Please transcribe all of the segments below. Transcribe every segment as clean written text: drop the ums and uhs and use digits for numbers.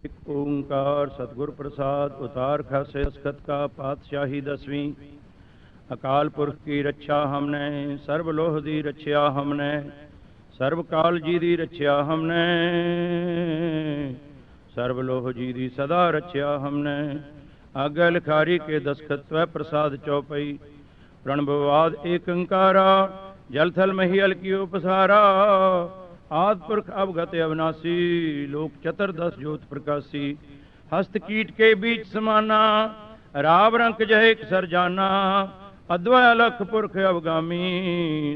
एक ओंकार सतगुर प्रसाद उतार खासे दस्खत का पातशाही 10वीं। अकाल पुरख की रक्षा हमने, सर्व लोह दी रक्षा हमने, सर्व काल जी दी रक्षा हमने, सर्व लोह जी दी सदा रक्षा हमने। आज्ञा लिखारी के दस्खत स्व प्रसाद चौपई। प्रणववाद एक अंकारा, जल थल महियल की उपसारा। आद पुरख अवगत अविनाशी, लोक चतुर्दश ज्योत प्रकाशी। हस्त कीट के बीच समाना, राव रंक जय सर जाना। अद्वय अलख पुरख अवगामी,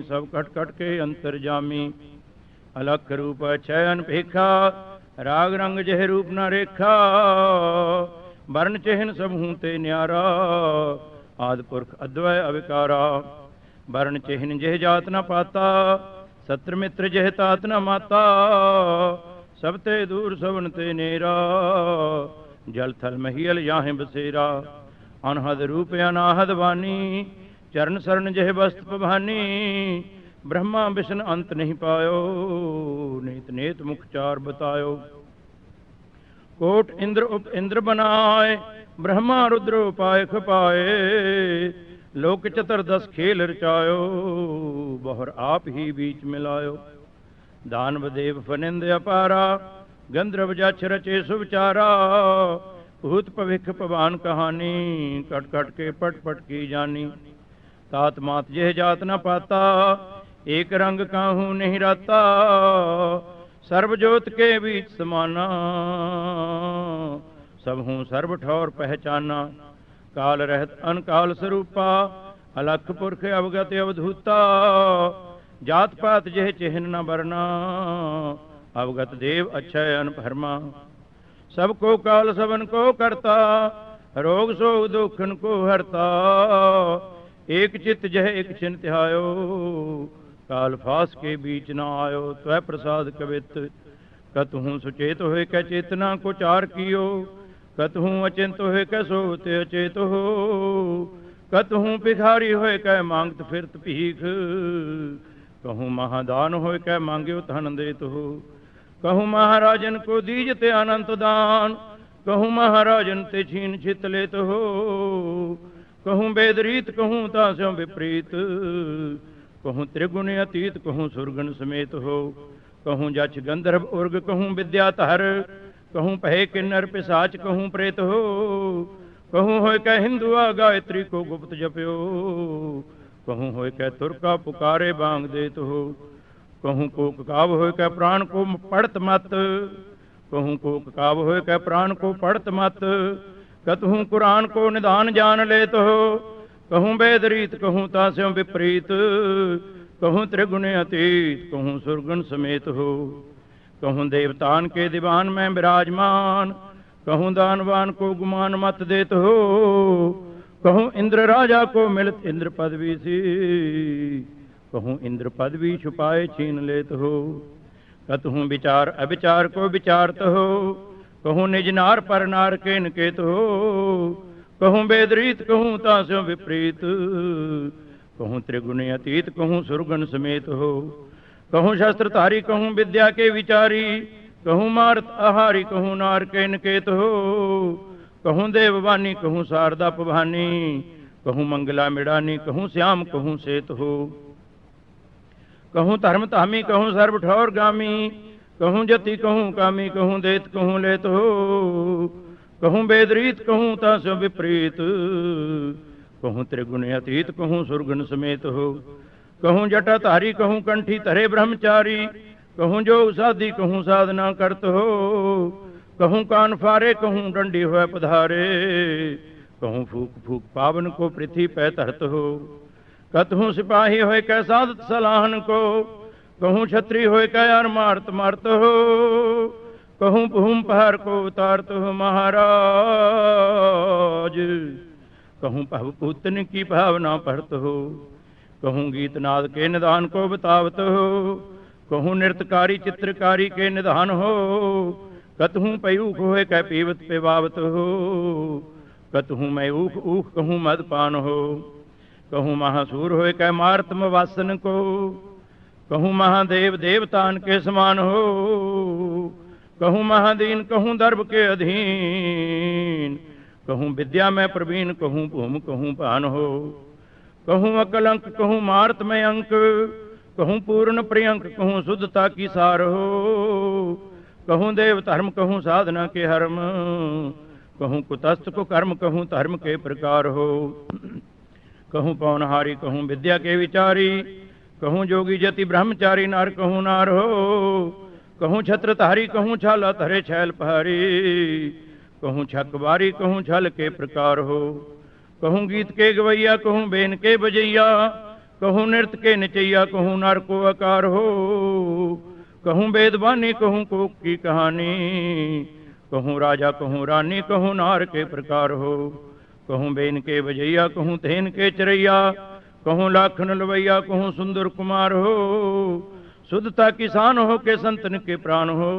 सब कट कट के अंतर्जामी। अलख रूप चयन भेखा, राग रंग जह रूप न रेखा। वर्ण चिन्ह सब हूं ते न्यारा, आद पुरख अद्वय अविकारा। वर्ण चिन्ह जह जात न पाता, सत्र मित्र जह तात न माता। सब ते दूर सवन ते नेरा, जल थल महियल याहें बसेरा। अनहद रूप अनाहद वानी, चरण शरण जह वस्त पभानी। ब्रह्मा विष्णु अंत नहीं पायो, नेत नेत मुख चार बतायो। कोट इंद्र उप इंद्र बनाए, ब्रह्मा रुद्र उपाय खपाए। लोक चतुर्दश खेल रचायो, बहुर आप ही बीच मिलायो। दानव देव फनिंद अपारा, गंधर्व जक्ष रचे सुविचारा। भूत भविख पवान कहानी, कट कट के पट पट की जानी। तात मात जह जात न पाता, एक रंग काहू नहीं राता। सर्वजोत के बीच समाना, सब हूँ सर्व ठौर पहचाना। काल रहत अनकाल स्वरूपा, अलख पुरख अवगत अवधूता। जात पात जह चिन्ह न बरना, अवगत देव अक्षय अनभरमा। सबको काल सबन को करता, रोग शोक दुखन को हरता। एक चित जह एक छिन त्यायो, काल फास के बीच न आयो। त्वै प्रसाद कवित, कतहूँ सुचेत होय कै चेतना को चार कियो। कतहूँ अचिंत होय कै सोत अचेत हो। कतहूँ भिखारी होय कै मांगत फिरत भीख। कहूँ महादान होय कै मांग्यो धन देत हो। कहूँ महाराजन को दीजते अनंत दान, कहूँ महाराजन ते छीन छित लेत हो। कहूँ वेद रीत कहूँ तास्यों विपरीत, कहूँ त्रिगुण अतीत कहूँ सुरगुण समेत हो। कहूँ जक्ष गंधर्व उर्ग कहूँ विद्याधर, कहूँ पहे किन्नर पिशाच कहूँ प्रेत हो। कहूँ होय कै हिंदुआ गायत्री को गुप्त जप्यो। कहूँ होय कै तुर्का पुकारे बांग देत हो। कहूँ कोक काव होय कै प्राण को पढ़त मत, कहूँ कोक काव होय कै प्राण को पढ़त मत। कतहूँ कुरान को निदान जान लेत हो। कहूँ वेद रीत कहूँ तास्यों विपरीत, कहूँ त्रिगुण अतीत कहूँ सुरगुण समेत हो। कहूँ देवतान के दीवान में विराजमान, कहूँ दानवान को गुमान मत देत हो। कहूँ इंद्र राजा को मिलत इंद्र पदवी सी, कहूँ इंद्र पदवी छुपाए छीन लेत हो। कतहूँ विचार अविचार को विचारत हो। कहूँ निज नार पर नार के नकेत हो। कहूँ वेद रीत कहूँ तास्यों विपरीत, कहूँ त्रिगुण अतीत कहूँ सुरगुण समेत हो। कहूँ शस्त्रधारी कहूँ विद्या के विचारी, कहूँ मारत आहारी कहूँ नार के नकेत हो। कहूँ देववानी कहूँ शारदा पभानी, कहूँ मंगला मिड़ानी कहूँ श्याम कहूँ सेत हो। कहूँ धर्म धामी कहूँ सर्व ठौर गामी, कहूँ जति कहूँ कामी कहूँ देत कहूँ लेत हो। कहूँ वेद रीत कहूँ तास्यों विपरीत, कहूँ त्रिगुण अतीत कहूँ सुरगुण समेत हो। कहूँ जटाधारी कहूँ कंठी तरे ब्रह्मचारी, कहूँ जो साधी कहूँ साधना करत हो। कहूँ कान फारे कहूँ डंडी हुए पधारे, कहूँ फूक फूक पावन को पृथ्वी पे तरत हो। कतहूँ सिपाही होय कै साधत सलाहन को, कहूँ क्षत्रिय होय कै यार मारत मारत हो। कहूँ भूम पहाड़ को उतारत हो महाराज, कहूँ पहुपुतन की भावना पढ़त हो। कहूँ गीतनाद के निदान को बतावत हो। कहूँ नृत्यकारी चित्रकारी के निधान हो। कतहूँ पयूख होय कै पीवत पिवावत हो। कतहूँ मैं ऊख ऊख कहूँ मदपान हो। कहूँ महासूर होय कै मारतम वासन को, कहूँ महादेव देवतान के समान हो। कहूँ महादीन कहूँ दर्भ के अधीन, कहूँ विद्या में प्रवीण कहूँ भूम कहूँ पान हो, कहूँ अकलंक कहूँ मार्त में अंक, कहूँ पूर्ण प्रियंक कहूँ शुद्धता की सार हो, कहूँ देव धर्म कहूँ साधना के हर्म, कहूँ कुतस्थ को कर्म कहूँ धर्म के प्रकार हो, कहूँ पौनहारी कहूँ विद्या के विचारी, कहूँ जोगी जति ब्रह्मचारी नार कहूँ नार हो, कहूँ छत्रधारी कहूँ छाला धरे छैल पहारी, कहूँ छकबारी कहूँ छल के प्रकार हो, कहूँ गीत के गवैया कहूँ बेन के बजैया, कहूँ नृत्य के नचैया कहूँ नार को आकार हो, कहूँ वेदवानी कहूँ कोक की कहानी, कहूँ राजा कहूँ रानी कहूँ नार के प्रकार हो, कहूँ बेन के बजैया कहूँ थेन के चरैया, कहूँ लाखन लवैया कहूँ सुंदर कुमार हो, शुद्धता किसान हो के संतन के प्राण हो,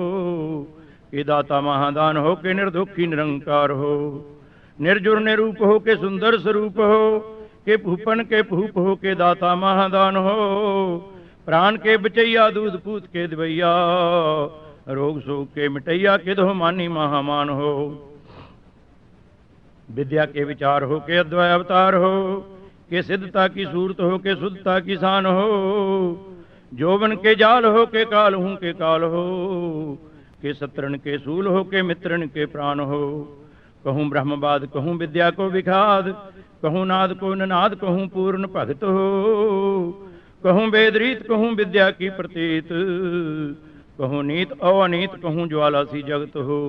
कि दाता महादान हो के निर्दुखी निरंकार हो, निर्जुर निरूप हो के सुंदर स्वरूप हो, के भूपन के भूप हो के दाता महादान हो, प्राण के बचैया दूध पूत के दवैया, रोग शोक के मिटैया के दो मानी महामान हो, विद्या के विचार हो के अद्वय अवतार हो, के सिद्धता की सूरत हो के शुद्धता की शान हो, जोबन के जाल हो के काल हूँ के काल हो, के शत्रुन के सूल हो के मित्रन के प्राण हो, कहूँ ब्रह्मवाद कहूँ विद्या को विखाद, कहूँ नाद को ननाद कहूँ पूर्ण भगत हो, कहूँ वेदरीत कहूँ विद्या की प्रतीत, कहूँ नीत अवनीत कहूँ ज्वाला सी जगत हो,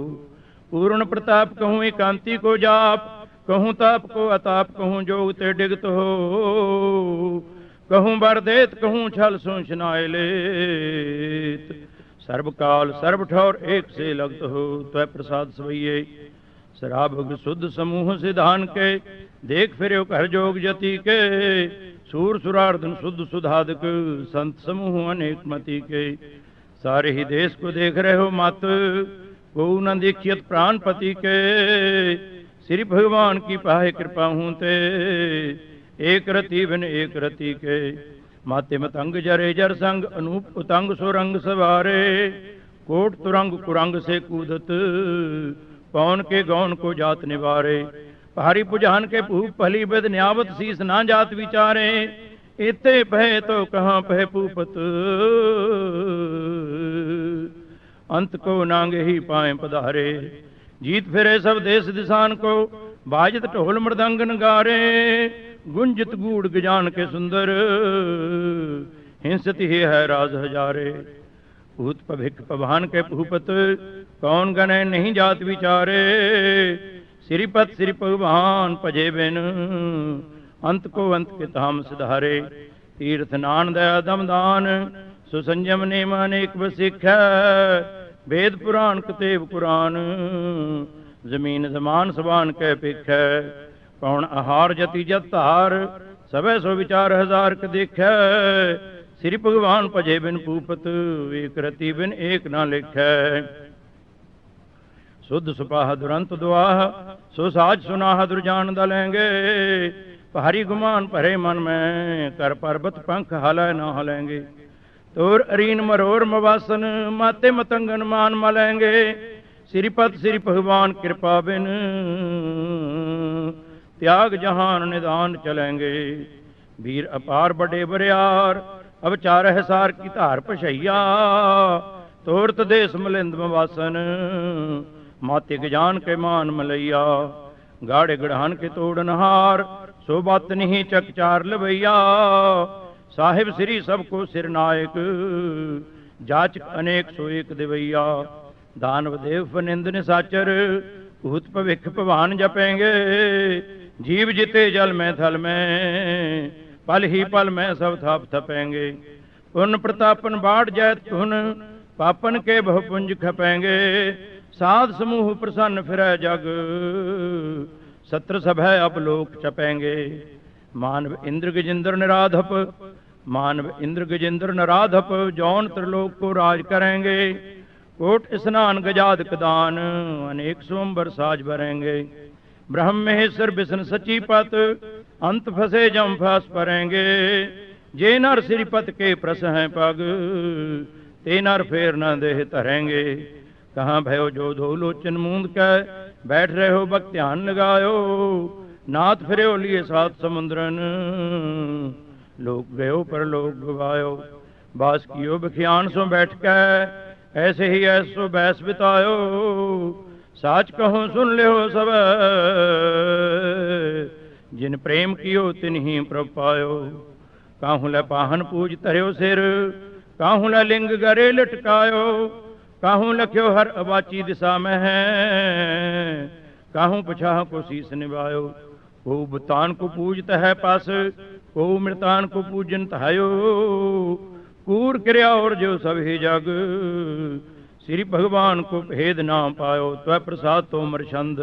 पूर्ण प्रताप कहूँ एकांति को जाप, कहूँ ताप को अताप कहूँ जोग ते डिगत हो, कहूँ बरदेत कहूँ छल सोचनाय लेत, सर्वकाल सर्व ठौर एक से लगत हो, त्वय प्रसाद सवैये शराभग शुद्ध समूह सिधान के, देख फिर कर जोग जति के, सूर सुरार्धन शुद्ध सुधादक संत समूह अनेक मति के, सारे ही देश को देख रहे हो मत, को न दीक्षित प्राणपति के, श्री भगवान की पाहे कृपा हूँ ते, एक रति बिन एक रति के, माते मतंग जरे जर संग अनूप उतंग सुरंग सवारे, कोट तुरंग कुरंग से कूदत, पौन के गौन को जात निवारे, पहाड़ी पुजान के भूप पहली बद न्यावत शीस ना जात विचारे, इते पहे तो कहाँ पहे पूपत, अंत को नांगे ही पाए पधारे, जीत फिरे सब देश दिशान को, बाजत ढोल मृदंग नगारे, गुंजित गूढ़ गजान के सुंदर, हिंसत ही है राज हजारे, भूत पभिक पभान के भूपत, कौन गणे नहीं जात विचारे, श्रीपत श्री भगवान पजे बिन, अंत को अंत के धाम सिधारे, तीर्थ नान दया दमदान, सुसंयम नेम अनेक बसिख, वेद पुराण कतेब कुरान, जमीन जमान सबान कै पिख, कौन आहार जति जत तार, सबे सो विचार हजार क देख, श्री भगवान भजे बिन पूपत, एक रति बिन एक ना लिख, शुद्ध सुपाह दुरंत दुआह, सो साज सुनाह दुर्जान दलेंगे, पहाड़ी गुमान भरे मन में, कर पर्वत पंख हलै न हलेंगे, तोर अरीन मरोर मवासन, माते मतंगन मान मलेंगे, श्रीपत श्री भगवान कृपा बिन, त्याग जहान निदान चलेंगे, वीर अपार बड़े बरियार, अब चारह सार की धार पशैया, तोरत देश मलिंद मवासन, माते गजान के मान मलैया, गाड़े गढ़ान के तोड़नहार, सो बात नहीं चकचार लवैया, साहिब श्री सबको सिरनायक, जाचक अनेक सो एक दिवैया, दानव देव फनिंद निसाचर, भूत भविख भवान जपेंगे, जीव जिते जल में थल में, पल ही पल में सब थाप थपेंगे, पुन प्रतापन बाढ़ जैत धुन, पापन के बहुपुंज खपेंगे, साध समूह प्रसन्न फिरै जग, सत्र सभय अब लोक चपेंगे, मानव इंद्र गजेंद्र निराधप, मानव इंद्र गजेंद्र नराधप, जौन त्रिलोक को राज करेंगे, कोट स्नान गजाद कदान, अनेक सोमबर साज भरेंगे, ब्रह्म महेश्वर विष्णु सचीपत, अंत फंसे जम फंस परेंगे, जे नर श्रीपत के प्रस हैं पग, ते नर फेर न देह तरेंगे, कहाँ भयो जो धो लोचन मूंद कै, बैठ रहे हो बक ध्यान लगायो। नाथ फिरे लिए सात समुद्रन, लोक गयो पर लोक गवायो। बास कियो बखियान सो बैठ कै, ऐसे ही ऐसो बैस बितायो। साच कहो सुन ले हो सब, जिन प्रेम कियो तिन ही प्रभ पायो। काहू लै पाहन पूज धर्यो सिर, काहू लै लिंग गरे लटकायो। काहू लख्यो हर अबाची दिशा में है, काहू पछाह को शीस निभायो। को बुतान को पूजत है पास, को मृतान को पूजन तहायो। कूर क्रिया और जो सब ही जग, श्री भगवान को भेद ना पायो। त्वै प्रसाद तो मरछंद,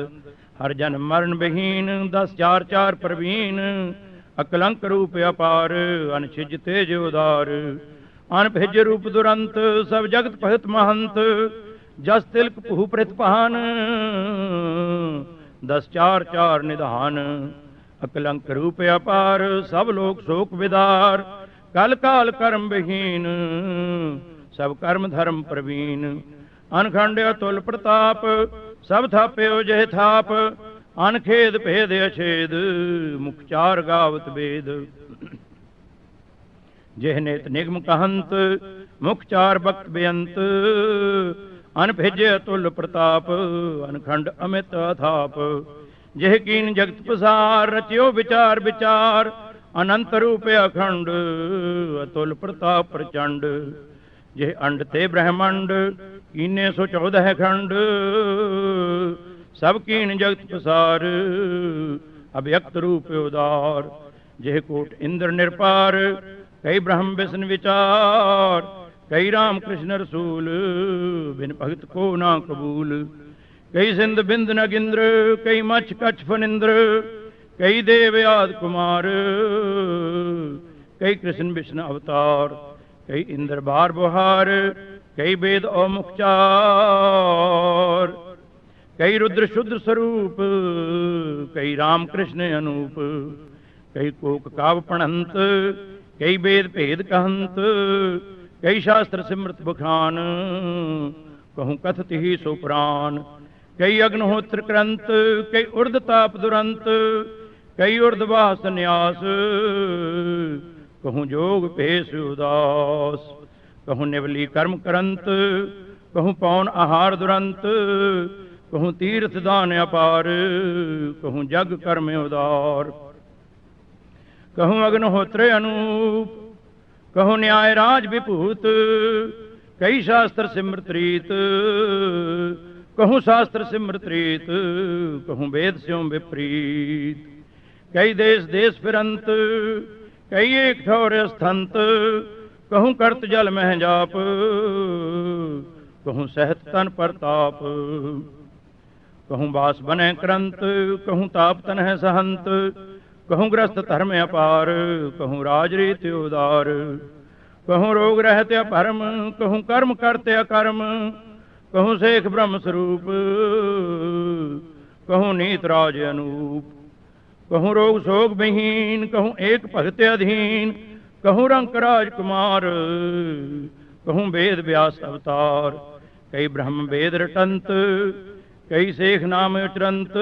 हर जन मरण बहीन। 10 4 4 प्रवीण, अकलंक रूप अपार। अनछिज तेज उदार, अनभिज रूप दुरंत। सब जगत भगत महंत, जस तिलक पुह प्रतिपहान। 10 4 4 निधान, अकलंक रूप अपार। सब लोग शोक विदार, कल काल कर्म विहीन। सब कर्म धर्म प्रवीण, अनखंड अतुल प्रताप। सब थाप्यो जय थाप, अनखेद भेद अछेद। मुख चार गावत वेद, जेह नेत निगम कहंत। मुख चार बक्त बेअंत, अनभिज अतुल प्रताप। अनखंड अमित अथाप, जेह कीन जगत पसार। रचियो विचार विचार, अनंत रूप अखंड। अतुल प्रताप प्रचंड, जेह अंड ते ब्रह्मंड। कीने सो 14 खंड, सब कीन जगत पसार। अव्यक्त रूप उदार, जेह कोट इंद्र निरपार। कई ब्रह्म विष्णु विचार, कई राम कृष्ण रसूल। बिन भगत को ना कबूल, कई सिंध बिंद नगिंद्र। कई मच्छ कच्छ फनिंद्र, कई देव आदि कुमार। कई कृष्ण विष्णु अवतार, कई इंद्र बार बुहार। कई वेद और मुखचार, कई रुद्र शुद्र स्वरूप। कई राम कृष्ण अनूप, कई कोक काव पणंत। कई वेद भेद कहंत, कई शास्त्र सिमृत बखान। कहूँ कथत ही सो पुराण, कई अग्निहोत्र क्रंत। कई उर्द ताप दुरंत, कई उर्दवाह संन्यास। कहूँ जोग भेष उदास, कहूँ निवली कर्म करंत। कहूँ पौन आहार दुरंत, कहूँ तीर्थ दान अपार। कहूँ जग कर्म उदार, कहूँ अग्निहोत्र अनूप। कहूँ न्याय राज विभूत, कई शास्त्र सिमृत रीत। कहूँ शास्त्र सिमृत रीत, कहूँ वेद स्यों विपरीत। कई देश देश फिरंत, कई एक ठौर स्थंत। कहूँ करत जल मह जाप, कहूँ सहत तन परताप। कहूँ बास बने करंत, कहूँ ताप तन है सहंत। कहूँ ग्रस्त धर्म अपार, कहूँ राज रीति उदार। कहूँ रोग रहते अपरम, कहूँ कर्म करते अकर्म। कहूँ शेख ब्रह्म स्वरूप, कहूँ नीत राज अनूप। कहूँ रोग शोक विहीन, कहूँ एक भगत अधीन। कहूँ रंक राजकुमार, कहूँ वेद व्यास अवतार। कई ब्रह्म वेद रटंत, कई शेख नाम उचरंत।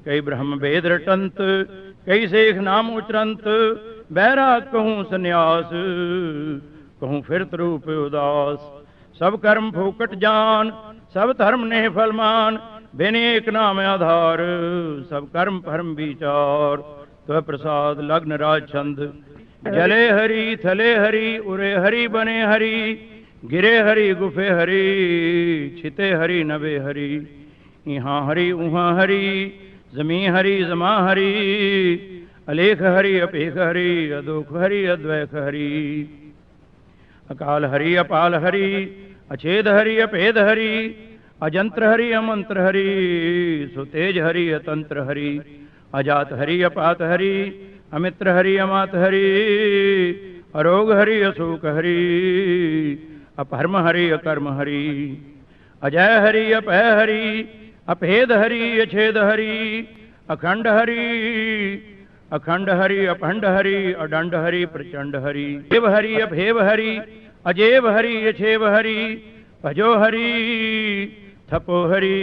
कई ब्रह्म वेद रटंत, कई शेख नाम उचरंत। बैराग कहूँ संन्यास, कहूँ फिरत रूप उदास। सब कर्म फोकट जान, सब धर्म ने फलमान। बिन एक नाम आधार, सब कर्म परम विचार। त्वै प्रसाद लग्न राज छंद, जले हरि थले हरि। उरे हरि बने हरि, गिरे हरि गुफे हरि। छिते हरि नभे हरि, यहाँ हरि उहाँ हरि। जमी हरि जमा हरि, अलेख हरि अपेख हरि। अदोख हरि अद्वैख हरि, अकाल हरि अपाल हरि। अछेद हरि अभेद हरि, अजंत्र हरि अमंत्र हरि। सुतेज हरि अतंत्र हरि, अजात हरि अपात हरि। अमित्र हरि अमात हरि, अरोग हरि अशोक हरि। अपहर्म हरि अकर्म हरि, अजय हरि अपह हरि। अभेद हरि अछेद हरि, अखंड हरि अखंड हरि। अखंड हरि अडंड हरि प्रचंड हरि। देव हरि अभेव हरि, अजेव हरि अछेव हरि भजो हरि थपो हरि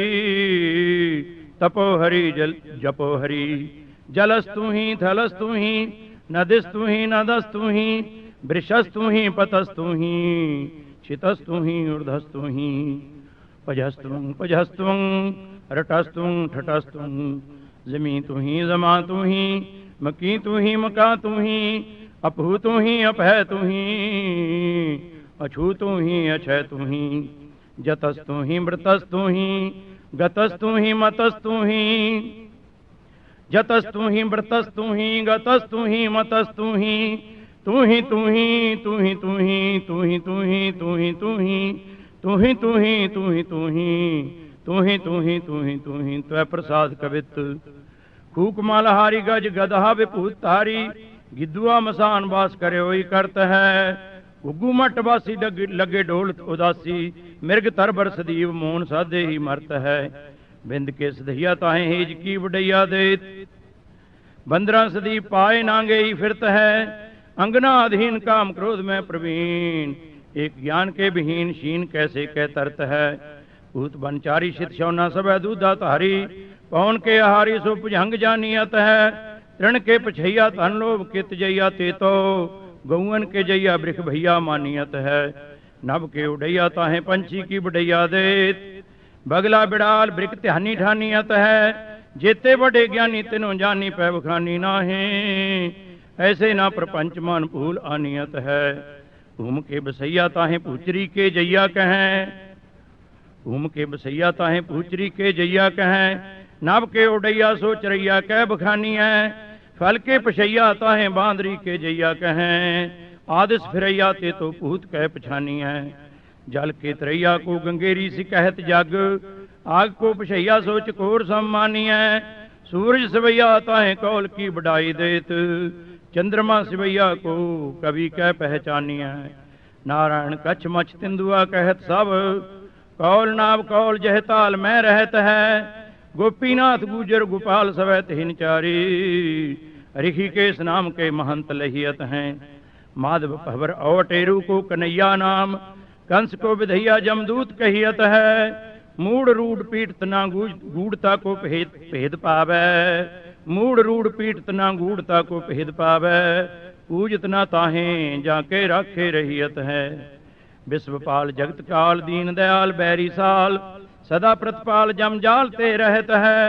तपो हरि जपो हरि जलस्तु ही थलस्तु ही नदिस्तु ही नदस्तु ही वृषस्तु ही पतस्तु ही क्षितस्तु ही ऊर्धस्तु ही पजस्तु पजस्तु रटस्तु ठटस्तु जमी तु ही जमा तु ही मकी तु ही मका तु ही अपहू तु ही अपह तु ही अछू तु ही अछय तु ही जतस्तु ही मृतस्तु ही गतस्तु ही मतस्तु ही जतस्तु ही मृतस्तु ही गतस्तु ही मतस्तु ही तू ही तू ही तू ही तू ही तू ही तू ही तू ही तू ही तू ही तू ही तू ही तू ही तू ही तू ही तू ही तू ही त्वै प्रसाद कवित खूक मालहारी गज गदहा विभूत तारी गिद्दुआ मसान वास करे होई करत है उग्गू मट वासी लगे ढोल उदासी मिर्ग तरबर सदीव मोहन साधे ही मरत है बिंद के सदहिया ताहे हेज की वडैया देत 15 सदी पाए नांगे ही फिरत है अंगना अधीन काम क्रोध में प्रवीण एक ज्ञान के विहीन शीन कैसे कह तरत है भूत बनचारी शित शौना सब दूधा तारी पवन के आहारी सो भुजंग जानियत है तृण के पछैया धन लोभ कित जैया ते तो गौवन के जैया बृख भैया मानियत है नभ के उड़ैया ताहे पंछी की बुढ़ैया देत बगला बिड़ाल बृख त्यानी ठानियत है जेते बड़े ज्ञानी तिनो जानी पै बखानी नाहे ऐसे ना प्रपंच मान भूल आनियत है भूम के बसैया ताहे पूचरी के जैया कहें भूम के बसैया ताहे पूचरी के जैया कहें नभ के उड़ैया सो चरैया कह बखानी है फल के पछैया ताहे बांदरी के जैया कहें आदिस फिरैया ते तो भूत कह पछानी है जल के तरैया को गंगेरी सी कहत जग आग को पछैया सो चकोर सम्मानी है सूरज सवैया ताहे कौल की बढ़ाई देत चंद्रमा सिवैया को कभी कह पहचानी है नारायण कच्छ मछ तिंदुआ कहत सब कौल नाव कौल जह ताल में रहत है गोपीनाथ गुजर गोपाल सवैत हिनचारी ऋषिकेश नाम के महंत लहियत हैं माधव पहवर अवटेरु को कन्हैया नाम कंस को विधैया जमदूत कहियत है मूड रूढ़ पीठ तना गूढ़ता को भेद पावे मूड रूढ़ पीठ तना गूढ़ता को भेद पावे पूजत ना ताहे जाके राखे रहियत है विश्वपाल जगत काल दीन दयाल बैरी साल सदा प्रतिपाल जमजाल ते रहत है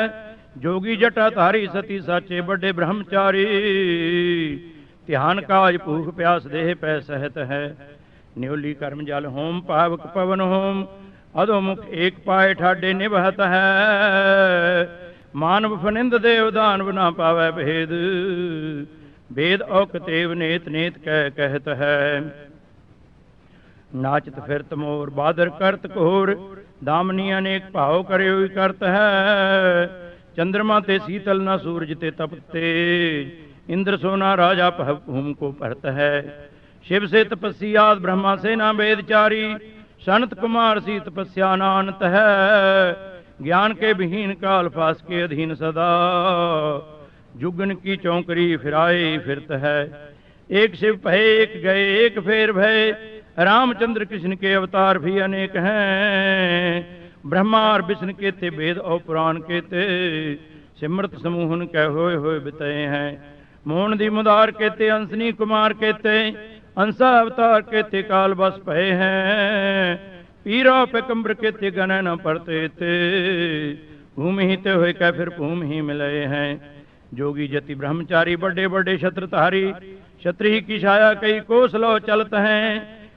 जोगी जटा धारी सती साचे बड़े ब्रह्मचारी ध्यान काज भूख प्यास देह पै सहत है न्योली कर्म जल होम पावक पवन होम अधोमुख एक पाए ठाडे निभत है मानव फनिंद देव दानव ना पावै भेद भेद औक तेव नेत नेत कह कहत है नाचत फिरत मोर बादर करत कोर दामनी अनेक भाव करे हुई करत है चंद्रमा ते शीतल न सूरज ते तपते इंद्र सोना राजा भूम को परत है शिव से तपस्याद ब्रह्मा से ना वेदचारी सनत कुमार सी तपस्या नानत है ज्ञान के विहीन काल फास के अधीन सदा जुगन की चौकरी फिराए फिरत है एक शिव भय एक गए एक फेर भय रामचंद्र कृष्ण के अवतार भी अनेक हैं ब्रह्मा और विष्णु के ते वेद और पुराण के ते सिमृत समूहन कह होए बितए हैं मोहन दी मुदार के ते अंसनी कुमार के ते अंसा अवतार के ते काल बस भय हैं पीरा पैकम्बर के ते गण न पड़ते ते भूमि ही ते हुए कह फिर भूमि ही मिले हैं जोगी जति ब्रह्मचारी बड़े बड़े छत्रधारी छत्री की छाया कई कोस लो चलत हैं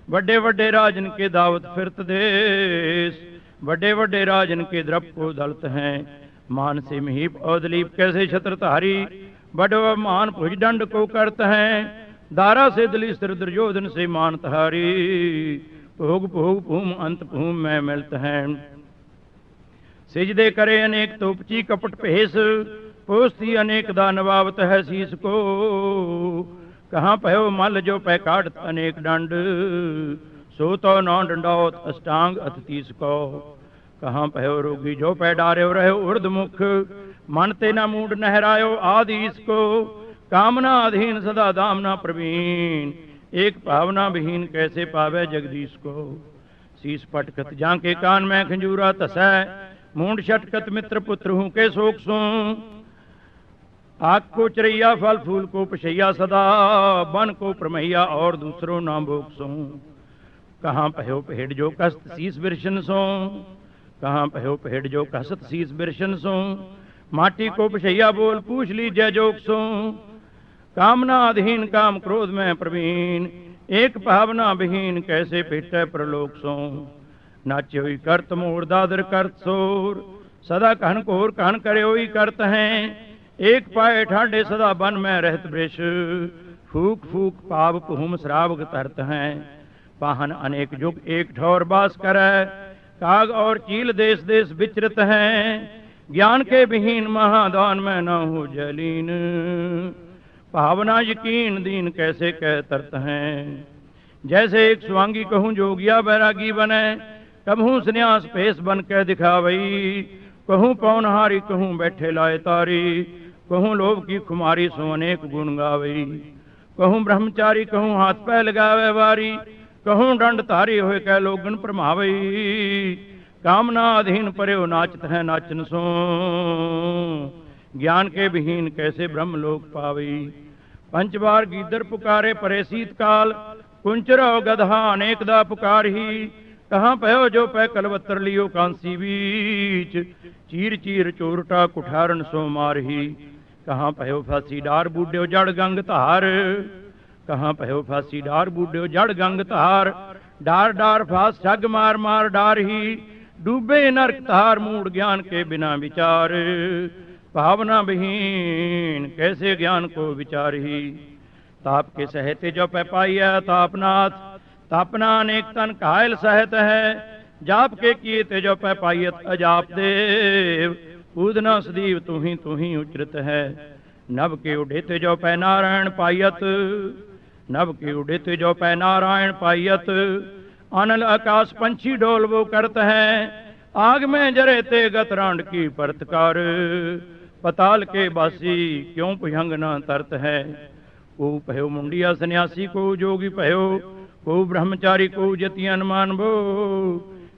बड़े बड़े राजन के दावत फिरत देश बड़े बड़े राजन के द्रप को दलत हैं मान से महीप और दलीप कैसे छत्रधारी बड़ मान भुज दंड को करत हैं दारा से दलिस्त्र दुर्योधन से मान तहारी भोग भोग भूम अंत भूम में मिलत हैं सिजदे करे अनेक तोपची कपट भेष पोस्ती अनेक दा नवावत है शीस को कहाँ पहो मल जो पै काटत अनेक दंड सो तो नौ डंडौत अष्टांग अथ 30 को कहाँ पहो रोगी जो पै डार्यो रहे उर्द मुख मन ते न मूड नहरायो आदिस को कामना अधीन सदा दामना प्रवीण एक भावना विहीन कैसे पावे जगदीश को। शीस पटकत जाके कान में खंजूरा तसै, मूंड छटकत मित्र पुत्र हूँ के शोक सो। आग को चरैया फल फूल को पशैया सदा, बन को प्रमैया और दूसरों ना भोग सो। कहाँ पहो पहेड़ जो कस्त शीस बिरशन सो, कहाँ पहो पहेड़ जो कसत शीस बिरशन सो। माटी को पशैया बोल पूछ लीजिए जोग सो। कामना अधीन काम क्रोध में प्रवीण, एक भावना विहीन कैसे पिटे प्रलोक सो। नाचे हुई करत मोर दादर करत सोर, सदा कहन कोर कहन करे हुई करत हैं। एक पाए ठाडे सदा बन में रहत वृष, फूक फूक पाव पुहुम श्रावक तरत हैं। पाहन अनेक जुग एक ठौर बास करे, काग और चील देश देश विचरत हैं। ज्ञान के विहीन महादान में न हो जलीन, भावना यकीन दीन कैसे कह तरत हैं। जैसे एक स्वांगी कहूँ जोगिया बैरागी बने, कबहूँ सन्यास पेश बन के दिखावई। कहूँ पौनहारी कहूँ बैठे लाए तारी, कहूँ लोभ की खुमारी सो अनेक गुण गावई। कहूँ ब्रह्मचारी कहूँ हाथ पै लगावे वारी, कहूँ दंड धारी होए कह लोगन प्रमावई। कामना अधीन पर्यो नाचत है नाचन सो, ज्ञान के विहीन कैसे ब्रह्म लोक पावई। पंच बार गीदर पुकारे परे शीतकाल, कुंचरो गधा अनेकदा पुकार ही। कहाँ पहो जो पै कलवत्र लियो कांसी बीच, चीर चीर चोरटा कुठारन सो मारही। कहाँ पहो फांसी डार बूढ़ो जड़ गंग धार, कहाँ पहो फांसी डार बूढ़ो जड़ गंग धार। डार डार फांस छग मार मार डार ही, डूबे नरक धार मूड ज्ञान के बिना विचार। भावना विहीन कैसे ज्ञान को विचार ही। ताप के सहते जो पै पाइया तापनाथ, तापना अनेक तन कायल सहत है। जाप के किए ते जो पै पाइयत अजाप देव, पूजना सदीव तू ही उचरत है। नभ के उड़ेते जो पै नारायण पायत, नभ के उड़ेते जो पै नारायण पायत। अनल आकाश पंछी डोल वो करत है, आग में जरे ते गतरांड की परतकार। पताल के बासी क्यों भुजंग न तरत है। को पहो मुंडिया सन्यासी को जोगी पहो, को ब्रह्मचारी को जतियन मानबो।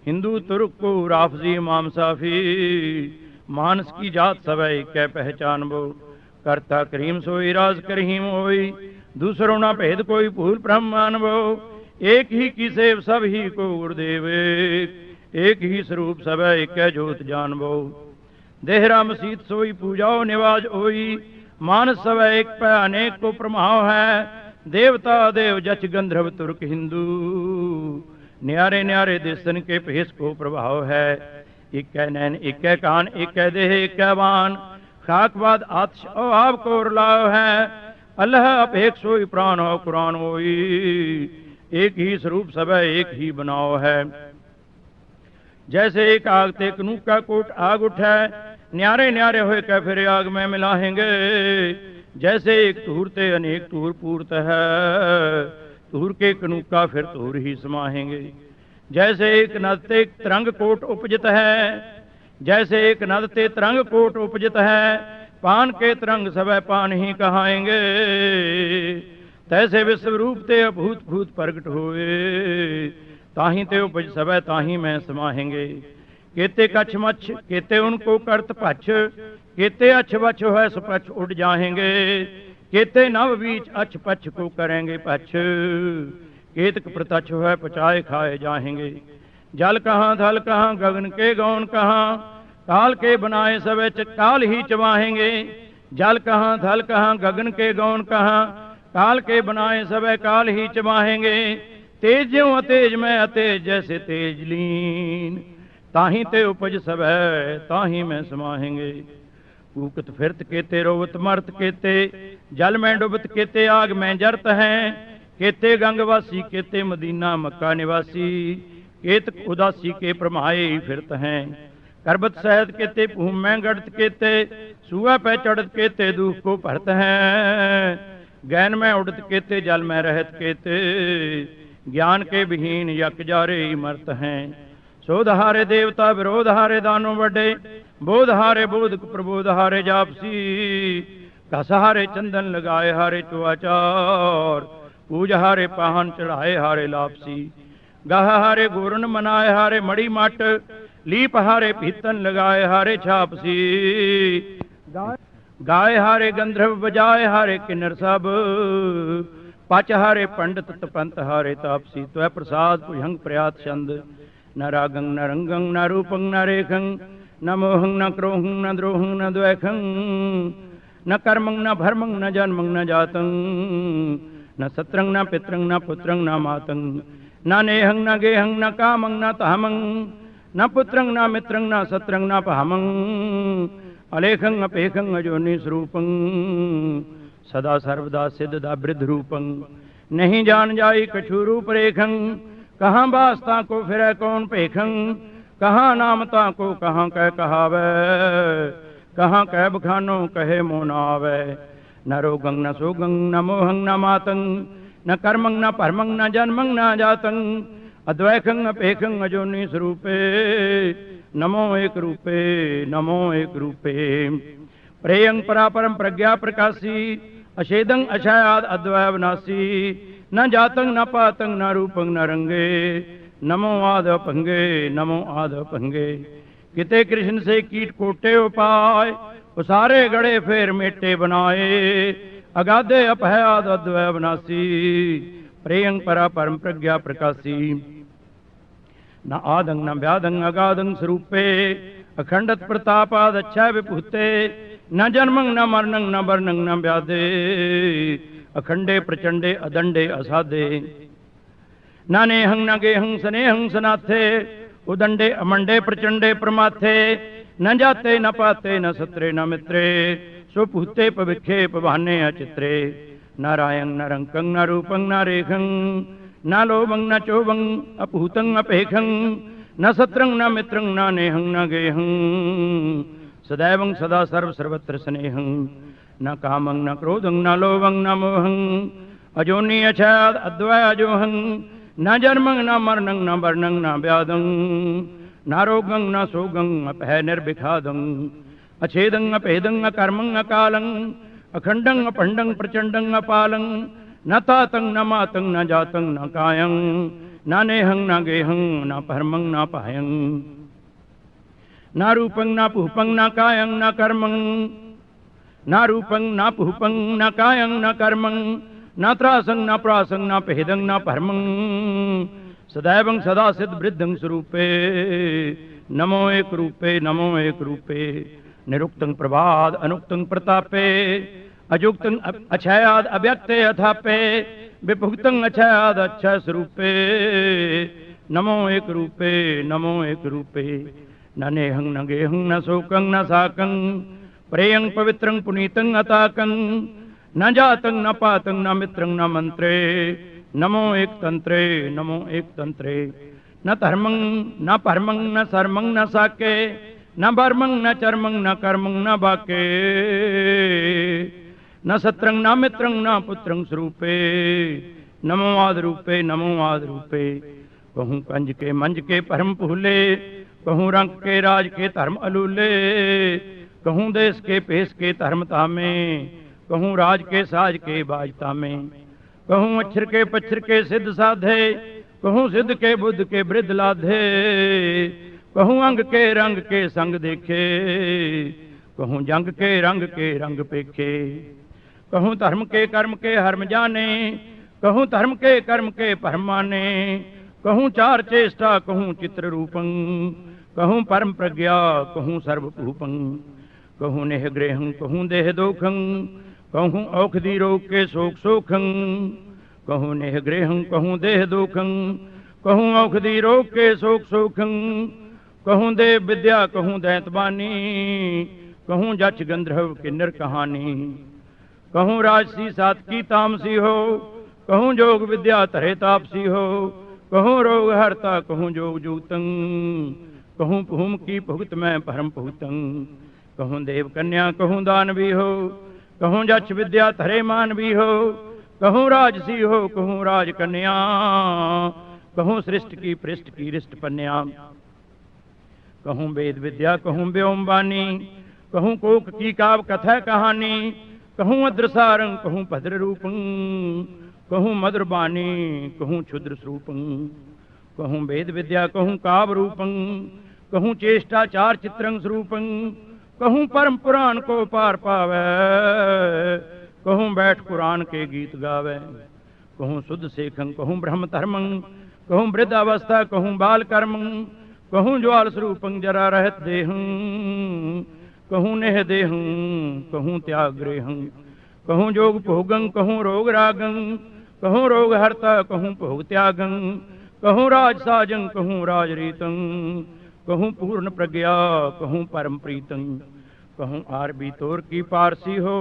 हिंदू तुर्क को राफजी इमाम साफी, मानस की जात सवै कै पहचानबो। करता करीम सोई राज करहीम होई, दूसरों ना भेद कोई भूल ब्रह्म मानबो। एक ही की सेव सब ही को गुरुदेव, एक ही स्वरूप सवै कै जोत जानबो। देहरा मसीत सोई पूजाओ निवाज होई, मानस सवै एक पै अनेक को प्रमाव है। देवता देव जच गंधर्व तुर्क हिंदू, न्यारे न्यारे देशन के भेष को प्रभाव है। एक नैन एक कान एक देह एक बान, खाकवाद आत्श ओ आप को लाव है। अल्लाह अपेक्ष सोई प्राण हो कुरान होई, एक ही स्वरूप सब एक ही बनाओ है। जैसे एक आग ते कनू का कोट आग उठे, न्यारे न्यारे होए कै फिर आग में मिलाएंगे। जैसे एक तूर ते अनेक तूर पूर्त है, तूर के कनूका फिर तूर ही समाहेंगे। जैसे एक नद ते तरंग कोट उपजित है, जैसे एक नद ते तरंग कोट उपजित है। पान के तरंग सब पान ही कहाएंगे, तैसे विश्व रूप ते अभूत भूत प्रगट हुए। ताही ते उपज सब ताही में समाहेंगे। केते कछ मछ केते उनको करत पछ, केते अछ बछ है सुपछ उड़ जाएंगे। केते नव बीच अछ पछ को करेंगे पछ, केतक प्रतछ है पचाए खाए जाएंगे। जल कहाँ थल कहाँ गगन के गौन कहाँ, काल के बनाए सब काल ही चबाहेंगे। जल कहाँ थल कहाँ गगन के गौन कहाँ, काल के बनाए सब काल ही चबाहेंगे। तेज ज्यों अतेज में अतेज जैसे तेज लीन, ताही ते उपज सब है ताही में समाहेंगे। कूकत फिरत केते रोवत मरत केते, जल में डुबत केते आग में जरत हैं। केते गंगवासी केते मदीना मक्का निवासी, केत उदासी के प्रमाए फिरत हैं। करबत सहत केते भूम में गढ़त केते, सुआ पे चढ़त केते दुख को भरत हैं। गैन में उड़त केते जल में रहत केते, ज्ञान के विहीन यक जारे मरत हैं। शोध हारे देवता विरोध हारे दानों बड़े, बोध हारे बोधक प्रबोध हारे जापसी। कस हारे चंदन लगाए हारे चुआचार, पूज हारे पाहन चढ़ाए हारे लापसी, गाह हारे गोरन मनाए हारे मड़ी मट, लीप हारे पीतन लगाए हारे छापसी, गाय हारे गंधर्व बजाए हारे किन्नर सब, पच हारे पंडित तपंत हारे तापसी। त्वै प्रसाद भुजंग प्रयात छंद, न रागं न रंगं न रूपं न रेखं, न मोहं न क्रोहं न द्रोहं न द्वैखं, न कर्मं न भर्मं न जन्मं न जातं, न सत्रं न पितरं न पुत्रं न मातं, न नेहं न गेहं न कामं न तामं, न पुत्रं न मित्रं न सत्रं न पामं, अलेखं अपेखं अजोनि स्वरूपं, सदा सर्वदा सिद्धदा वृद्ध रूपं, नहीं जान जाई कछु रूप रेखं, कहाँ बास्ता को फिरै कौन पेखं, कहाँ नामता को कहाँ कह कहावै, कहाँ कह बखानो कहे मोन आवे, न रोगं न सोगं न मोहं न मातं, न कर्मं न परमं न जन्मं न जातं, अद्वैखं अपेखं अजोनि स्वरूपे, नमो एक रूपे नमो एक रूपे। प्रेयं परापरम प्रज्ञा प्रकाशी, अशेदं अक्षयाद अद्वै विनाशी, न जातं न पातं न रूपं न रंगे, नमो आद पंगे नमो आद पंगे। किते कृष्ण से कीट कोटे उपाय, उसारे गड़े फेर मेटे बनाए, अगाधे अपहयाद अद्वै विनाशी, प्रेयं परापरम प्रज्ञा प्रकाशी। न आदं न व्यादं अगाधं स्वरूपे, अखंडत प्रतापाद अच्छय विभूते, न जन्मं न मरणं न वर्णं न व्याधे, अखंडे प्रचंडे अदंडे असाधे, न नेहं न गेहं स्नेहं सनाथे, उदंडे अमंडे प्रचंडे प्रमाथे, न जाते न पाते न सत्रे न मित्रे, सुपूते पविखे पवाने अचित्रे, न रायं न रंकं न रूपं न रेखं, न लोभं न चोभं अपूतं अपेखं, न सत्रं न मित्रं न नेहं न गेहं, सदैवं सदा सर्व सर्वत्र स्नेहं, न कामं न क्रोधं न लोभं न मोहं, अजोनि अक्षयाद अद्वै अजोहं, न जन्मं न मरणं न वर्णं न व्याधं, न रोगं न सोगं अपह निर्विखादं, अछेदं अपेदं अकर्मं अकालं, अखंडं अपंडं प्रचंडं अपालं, न तातं न मातं न जातं न कायं, न नेहं न गेहं न परमं न पायं, न रूपं न पुष्पं न कायं न कर्मं, न रूपं न पुष्पं न कायं न कर्मं, न त्रासं न प्रासं न भेदं न परमं, सदैवं सदा सिद्ध वृद्धं स्वरूपे, नमो एक रूपे नमो एक रूपे। निरुक्तं प्रभाद अनुक्तं प्रतापे, अजुक्तं अक्षयाद अव्यक्ते अथापे, विभुक्तं अक्षयाद अक्षय स्वरूपे, नमो एक रूपे नमो एक रूपे। न नेहं न गेहं न शोकं न साकं, प्रेयं पवित्रं पुनीतं अताकं, न जातं न पातं न मित्रं न मंत्रे, नमो एक तंत्रे नमो एक तंत्रे। न धर्मं न परमं न सर्मं न साके, न बर्मं न चर्मं न कर्मं न बाके, न सत्रं न मित्रं न पुत्रं स्वरूपे, नमो आद रूपे नमो आद रूपे। कहूँ कंज के मंज के परम भूले, कहूँ रंग के राज के धर्म अलूले, कहूँ देश के पेश के धर्म तामे, कहूँ राज के साज के बाजता में, कहूँ अक्षर के पच्छर के सिद्ध साधे, कहूँ सिद्ध के बुद्ध के वृद्ध लाधे, कहूँ अंग के रंग के संग देखे, कहूँ जंग के रंग पेखे, कहूँ धर्म के कर्म के हर्म जाने, कहूँ धर्म के कर्म के परम माने, कहूँ चार चेष्टा कहूँ चित्र रूपं, कहूँ परम प्रज्ञा कहूँ सर्वभूपं, कहूँ नेह ग्रहं कहूँ देह दोखं, कहूँ औषधि रोग के शोक शोखं, कहूँ नेह ग्रहं कहूँ देह दोखं, कहूँ औषधि रोग के शोक शोखं, कहूँ देव विद्या कहूँ दैतवानी, कहूँ जक्ष गंधर्व किन्नर कहानी, कहूँ राजसी सात्की तामसी हो, कहूँ जोग विद्या तरे तापसी हो, कहूँ रोग हरता कहूँ जोग जूतं, कहूँ भूम की भुगत में परम भूतं, कहूँ देव कन्या कहूँ दानवी हो, कहूँ जक्ष विद्या तरे मानवी हो, कहूँ राजसी हो कहूँ राज कन्या, कहूँ सृष्ट की पृष्ठ की रिष्ट पन्या, कहूँ वेद विद्या कहूँ व्योम वाणी, कहूँ कोक की काव कथा कहानी, कहूँ अद्रसारं कहूँ भद्र रूपं, कहूँ मधुर बानी कहूँ क्षुद्र स्वरूपं, कहूँ वेद विद्या कहूँ काव्य रूपं, कहूँ चेष्टाचार चित्रं स्वरूपं, कहूँ परम पुराण को पार पावे, कहूँ बैठ कुरान के गीत गावे, कहूँ शुद्ध सेखं कहूँ ब्रह्म धर्मं, कहूँ वृद्ध अवस्था कहूँ बाल कर्मं, कहूँ ज्वाल स्वरूपं जरा रहत देहं, कहूँ नेह देहं कहूँ त्याग गृहं, कहूँ जोग भोगं कहूँ रोग रागं, कहूँ रोग हरता कहूँ भोग त्यागं, कहूँ राज साजं कहूँ राज रीतं, कहूँ पूर्ण प्रज्ञा कहूँ परम प्रीतं, कहूँ आर भी तोर की पारसी हो,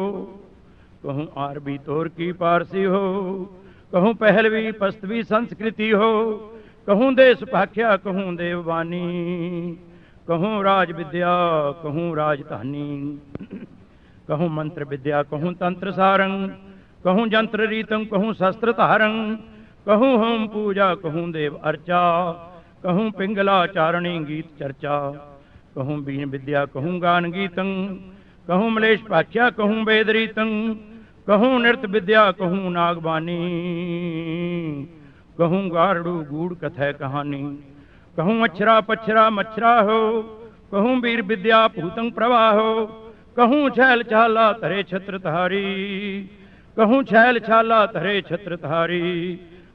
कहूँ आर भी तोर की पारसी हो, कहूँ पहलवी पस्तवी संस्कृति हो, कहूँ देश भाख्या कहूँ देववानी, कहूँ राज विद्या कहूँ राजधानी, कहूँ मंत्र विद्या कहूँ तंत्र सारंग, कहूँ जंत्र रीतं कहूँ शस्त्र धारं, कहूँ होम पूजा कहूँ देव अर्चा, कहूँ पिंगला चारणी गीत चर्चा, कहूँ बीन विद्या कहूँ गान गीतं, कहूँ मलेश पाख्या कहूँ वेद रीतं, कहूँ नृत्य विद्या कहूँ नागवानी, कहूँ गारड़ू गूढ़ कथय कहानी, कहूँ अक्षरा पक्षरा मच्छरा हो, कहूँ वीर विद्या भूतं प्रवाहो, कहूँ छैल छाला तरे छत्रधारी, कहूँ छैल छाला तरे छत्रधारी,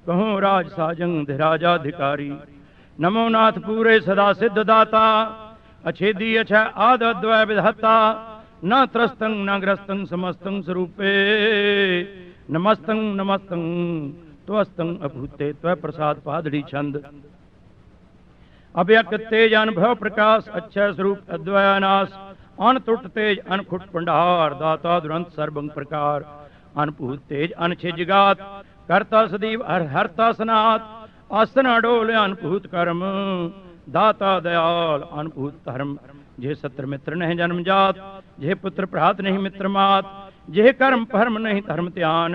कहूँ राज साजं धिराजाधिकारी। नमो नाथ पूरे सदा सिद्ध दाता, अछेदी अछय आद अद्वय विधाता, न त्रस्तं न ग्रस्तं समस्तं स्वरूपे, नमस्तं नमस्तं त्वस्तं अभूते त्व प्रसाद पादड़ी छंद। अव्यक्त तेज अनुभव प्रकाश अक्षय स्वरूप अद्वयनाश, अनटुट तेज अनखुट भंडार, दाता दुरंत सर्वं प्रकार, अनपूत तेज अनछिजगात, करता सदीव हरता सनात, आसन अडोल अनपूत कर्म, दाता दयाल अनपूत धर्म। जे सत्र मित्र नहीं जन्म जात, जे पुत्र भ्रात नहीं मित्र मात, जे कर्म परम नहीं धर्म त्यान,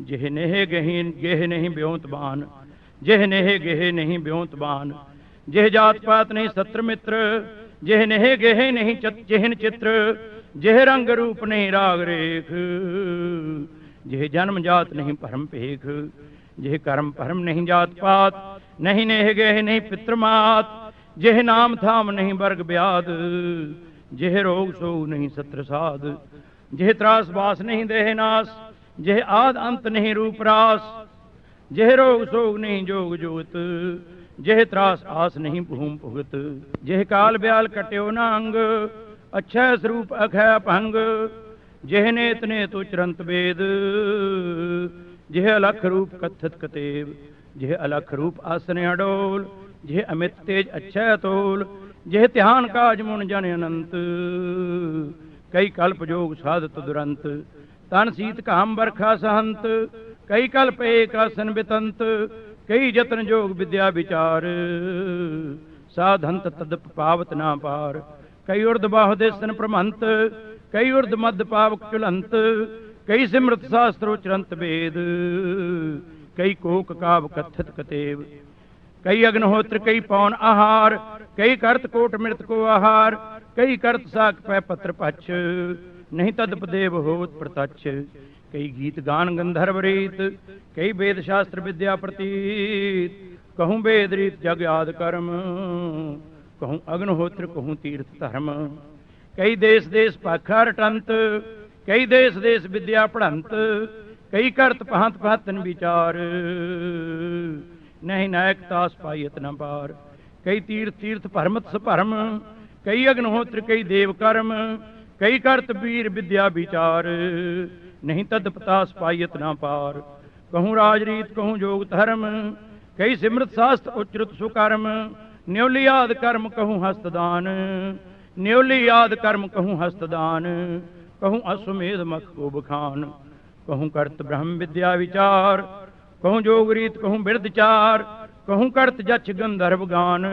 जेह नेह गेह नहीं ब्योंत बान, जेह नेह गेह नहीं ब्योंत बान, जेह जात पात नहीं सत्र मित्र, जेह नेह गेह नहीं जेहन चित्र, जेह रंग रूप नहीं राग रेख, जेह जन्म जात नहीं परम पेख, जेह कर्म परम नहीं जात पात, नहीं नेह गेह नहीं पितृमात, जेह नाम थाम नहीं वर्ग ब्याद, जेह रोग सोग नहीं सत्र साध, जेह त्रास बास नहीं देह नाश, जेह आद अंत नहीं रूप रास, जेह रोग सोग नहीं जोग जोत, जेह त्रास आस नहीं भूम भुगत, जेह काल ब्याल कट्यो न अंग, अक्षय स्वरूप अखय भंग, जेह नेत नेत उचरंत वेद, जेह अलख रूप कथत कतेव, जेह अलख रूप आसन अडोल, जेह अमित तेज अक्षय तोल, जेह ध्यान काज मुन जन अनंत, कई कल्प जोग साधत दुरंत, तन शीत काम बरखा सहंत, कई कल्प एक आसन वितंत, कई जतन जोग विद्या विचार, साधंत तदप पावत ना पार, कई उर्द बाहुदेशन प्रमंत, कई उर्द मध्य पावक चुलंत, कई सिमृत शास्त्रोचरंत वेद, कई कोक काव कथत कतेव, कई अग्निहोत्र कई पौन आहार, कई करत कोट मृत को आहार, कई करत साक पै पत्र पक्ष, नहीं तदपदेव होत प्रत्यक्ष, कई गीत गान गंधर्व रीत, कई वेद शास्त्र विद्या प्रतीत, कहूँ वेद रीत जग आद कर्म, कहूँ अग्निहोत्र कहूँ तीर्थ धर्म, कई देश देश पाखा रटंत, कई देश देश विद्या पढ़ंत, कई करत पहंत पहतन विचार, नहीं नायक तास पायत न पार, कई तीर्थ तीर्थ परमत सभरम, कई अग्निहोत्र कई देव कर्म, कई करत वीर विद्या विचार, नहीं तदपतास पायत न पार, कहूँ राजरीत कहूँ जोग धर्म, कई सिमृत शास्त्र उच्चृत सुकर्म, न्योली याद कर्म कहूँ हस्तदान, न्योली याद कर्म कहूँ हस्तदान, कहूँ अश्वमेध मख को बखान, कहूँ कर्त ब्रह्म विद्या विचार, कहूँ जोग रीत कहूँ बिरदचार, कहूँ कर्त जक्ष गंधर्व गान,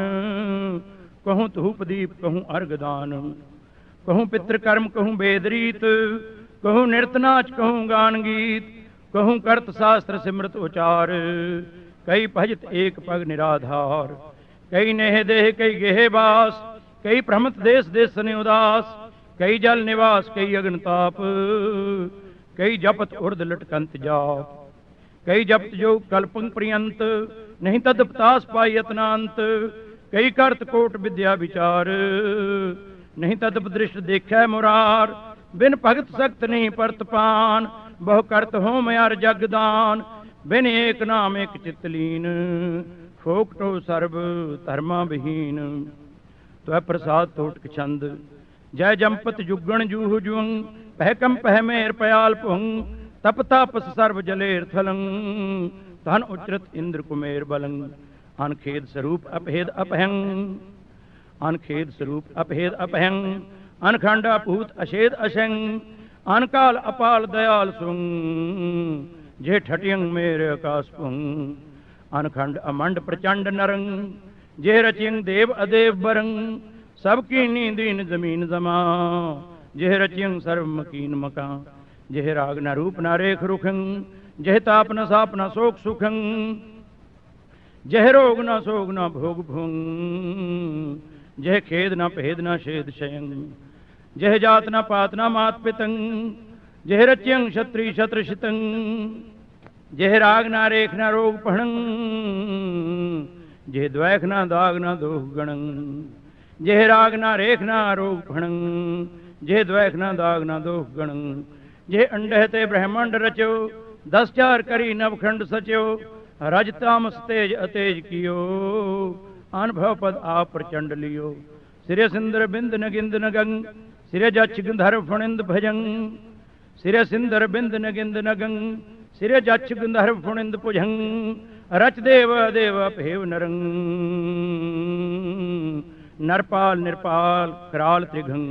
कहूँ धूप दीप कहूँ अर्घदान, कहूँ पितृकर्म कहूँ वेद रीत, कहूँ नृत्य नाच कहूँ गान गीत, कहूँ कर्त शास्त्र सिमृत उचार, कई भजत एक पग निराधार, कई नेह देह कई गेह बास, कई भ्रमत देश देश ने उदास, कई जल निवास कई अग्नताप, कई जपत उर्द लटकंत जाप, कई जपत जो कल्पं पर्यंत, नहीं तदपतास पाई अतनांत। कई करत कोट विद्या विचार, नहीं तदपदृष्ट देखै मुरार। बिन भगत सख्त नहीं परतपान, बहु करत होम यार जगदान। बिन एक नाम एक चितलीन, फोकटो सर्व धर्मा विहीन। त्वै प्रसाद तोटक छंद, जय जंपत जुगण जूह जुअं। पह कम पह मेर पयाल पुहं, तप तापस सर्व जलेर थलं। धन उच्रत इंद्र कुमेर बलं, अनखेद स्वरूप अपहेद अपहं। अनखेद स्वरूप अपहेद अपहं, अनखंड अपूत अशेद अशं। अनकाल अपाल दयाल सुं, जे ठटियंग मेरे आकाश पुंग। अनखंड अमंड प्रचंड नरंग, जे रचियंग देव अदेव बरंग। सबकी नींदीन जमीन जमा, जेह रचियंग सर्व मकीन मका। जेह राग न रूप न रेख रुखं, जेह ताप न साप न शोक सुखं। जह रोग न सोग न भोग भुंग, जह खेद न भेद न शेद शयंग। जह जात न पात न मात पितंग, जह रच्यंग क्षत्रि शत्रशितंग। जह राग न रेख न रोग पढ़ंग, जह द्वैख न दाग न दोह गणंग। जह राग न रेख न रोग पढ़ंग, जह द्वैख न दाग न दोह गणंग। जह अंडहते ब्रह्मांड रच्यो, 10 चार करी नवखंड सच्यो। रज तामस तेज अतेज कियो, अनुभव पद आप प्रचंड लियो। सिरे सिंदर बिंद न गिंद न गंग, सिरे जच्छ गंधर्व फणिंद भजंग। सिरे सिंदर बिंद न गिंद न गंग, सिरे जच्छ गंधर्व फणिंद भुजंग। रच देव देव भेव नरंग, नरपाल निरपाल कराल त्रिघंग।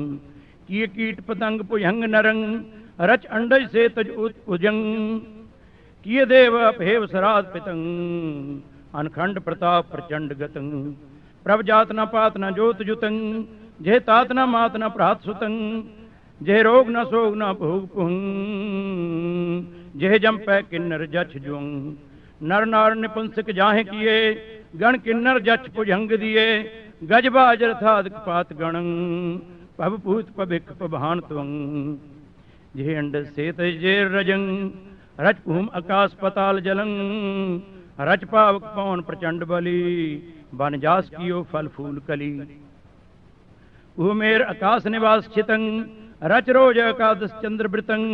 किए कीट पतंग भुजंग नरंग, रच अंडज से तज उजंग। किए देव अपहेव सराध पितंग, अनखंड प्रताप प्रचंड गतंग। प्रभ जात न पात न जोत जुतंग, जय तात न मात न प्रात सुतंग। जय रोग न सोग न भोग पुहंग, जय जंपै किन्नर जछ जुअंग। नर नार निपुंसक जाहे किए, गण किन्नर जछ भुजंग दिए। गज बाजर थाद पात गणंग, पब पूत पभिक पभान त्वंग। जय अंड से तेजेर रजंग, रच भूम आकाश पताल जलंग। रच पावक पवन प्रचंड बली, बन जास कियो फल फूल कली। उमेर आकाश निवास छितंग, रच रोज एकादश चंद्र वृतंग।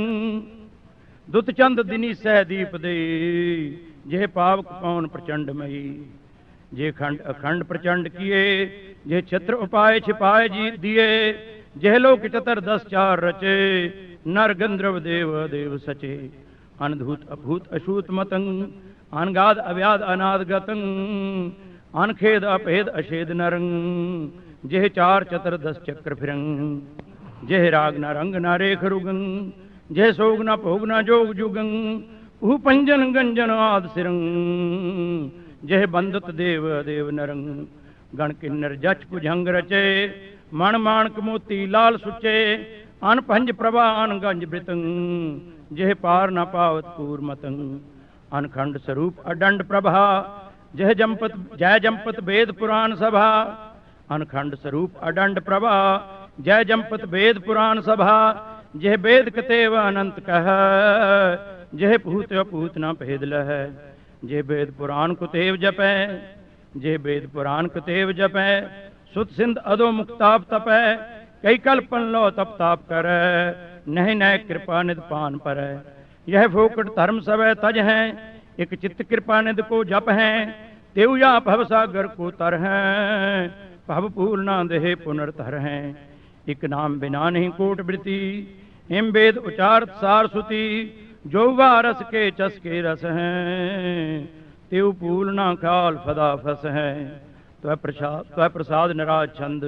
दुत चंद दिनी सह दीप दे, जे पावक पवन प्रचंड मई। जे खंड अखंड प्रचंड किए, जे छत्र उपाय छिपाए जी दिए। जह लोक चतर 10 चार रचे, नर गंधर्व देव देव सचे। अनधूत अभूत अशूत मतंग, अनगाद अव्याद अनाद गतंग। अनखेद अपेद अशेद नरंग, जेह चार चतर 10 चक्र फिरंग। जेह राग न रंग न रेख रुगंग, जय सोग न भोग न जोग जुगंग। उह पंजन गंजन आद सिरंग, जय बंदत देव देव नरंग। गण किन्नर जच भुजंग रचे, मण माणक मोती लाल सुचे। अन पंज प्रभा अन गंज वृतंग, जह पार न पावत पूर मतंग। अनखंड स्वरूप अडंड प्रभा, जह जंपत जय जंपत वेद पुराण सभा। अनखंड स्वरूप अडंड प्रभा, जय जंपत वेद पुराण सभा। जह वेद कतेव अनंत कह, जह पूत अपूत न भेद लह। जे वेद पुराण कुतेव जपै, जे वेद पुराण कुतेव जपै। सुत सिंध अदो मुक्ताप तपै, कई कल्पन लो तप ताप कर। नहीं नह कृपा निध पान पर, यह फोकट धर्म सवै तज है। एक चित्त कृपा निध को जप है, तेउ या भव सागर को तर है। भव पूल ना देह पुनर्तर है, एक नाम बिना नहीं कोट वृति। हिम वेद उचारत सार सुति, जो रस के चस के रस हैं। तेउ पूल ना काल फदा फस है, त्वै प्रसाद नराज छंद।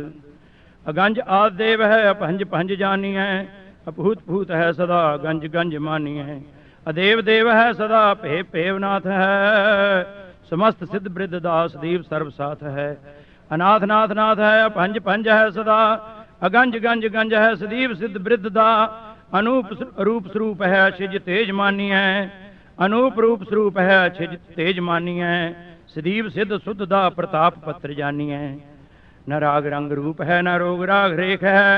अगंज आद देव है, अपहंज पंज जानी है। अभूत भूत है सदा, गंज गंज मानी है। अदेव देव है सदा, पेव पेवनाथ है। समस्त सिद्ध वृद्ध दास दीप सर्व साथ है। अनाथ नाथ नाथ है, अपहंज पंज है सदा। अगंज गंज गंज है, सदीव सिद्ध वृद्ध दा। अनूप रूप स्वरूप है, छिज तेज मानी है। अनूप रूप स्वरूप है, छिज तेज मानी है। सदीव सिद्ध शुद्ध दा, प्रताप पत्र जानी है। न राग रंग रूप है, न रोग राग रेख है।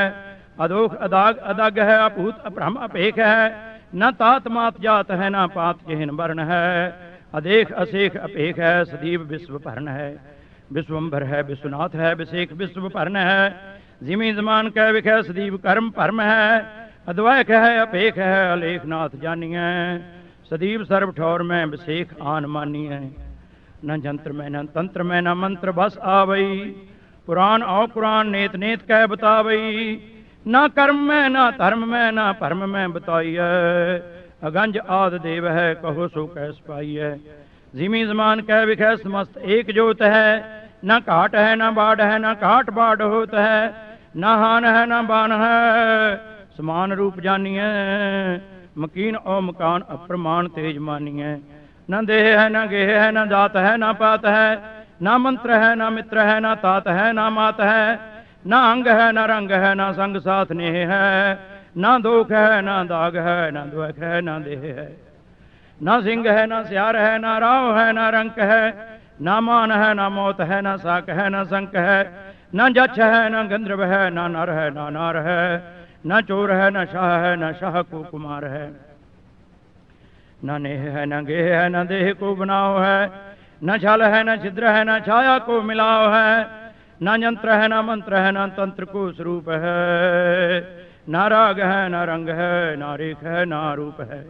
अदोख अदाग अदग है, अभूत अभ्रम अपेख है। न तात मात जात है, न पात चिन्ह वर्ण है। अदेख असेख अपेख है, सदीव विश्व भरण है। विश्वम्भर है, विश्वनाथ है, विशेख विश्व भरण है। जिमी जमान कह विख है, सदीव कर्म परम है। अद्वैक है, अपेख है, अलेखनाथ जानिए। सदीव सर्व ठौर में विशेख आन मानिए। न जंत्र में न तंत्र में न मंत्र बस आवई। पुराण औ कुरान नेत नेत कह बतावई। न कर्म में न धर्म में न परम में बताइए। अगंज आद देव है, कहो सो कह पाइए। जिमी जमान कह विख समस्त एक जोत है। न घाट है न बाढ़ है, न घाट बाढ़ होत है। न हान है न बान है, समान रूप जानिए। मकीन ओ मकान अप्रमाण तेज मानिए। न देह है न गेह है, न जात है न पात है। न मंत्र है न मित्र है, न तात है न मात है। न अंग है न रंग है, न संग साथ नेह है। न दोख है न दाग है, न द्वैख है न देह है। न सिंह है न स्यार है, न राव है न रंक है। न मान है न मौत है, न साक है न संक है। न जच्छ है न गंधर्व है, न नर है न नार है। न चोर है न शाह है, न शाह को कुमार है। न नेह है न गेह है, न देह को बनाओ है। न छल है न छिद्र है, न छाया को मिलाओ है। न यंत्र है न मंत्र है, न तंत्र को स्वरूप है। न राग है न रंग है, न रेख है न रूप है।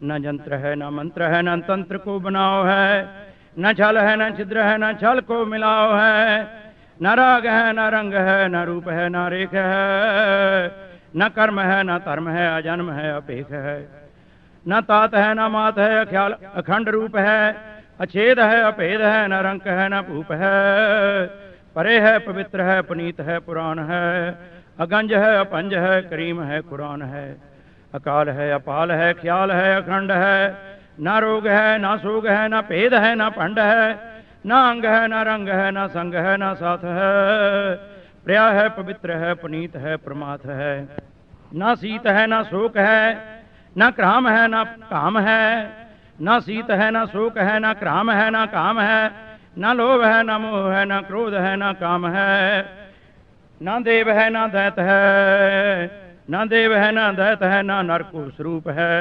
न यंत्र है न मंत्र है, न तंत्र को बनाओ है। न छल है न छिद्र है, न छल को मिलाओ है। न राग है न रंग है, न रूप है न रेख है। न कर्म है न धर्म है, अजन्म है अपेख है। न तात है न मात है, अख्याल अखंड रूप है। अछेद है अभेद है, न रंक है न भूप है। परे है पवित्र है, पुनीत है पुराण है। अगंज है अपंज है, करीम है कुरान है। अकाल है अपाल है, ख्याल है अखंड है। न रोग है न सोग है, न भेद है न पंड है। न अंग है न रंग है, न संग है न साथ है। प्रिया है पवित्र है, पुनीत है प्रमाथ है। न शीत है न शोक है, न क्राम है न काम है। न शीत है न शोक है, न क्राम है न काम है। न लोभ है न मोह है, न क्रोध है न काम है। न देव है न दैत है, न देव है न दैत है। न नर को स्वरूप है।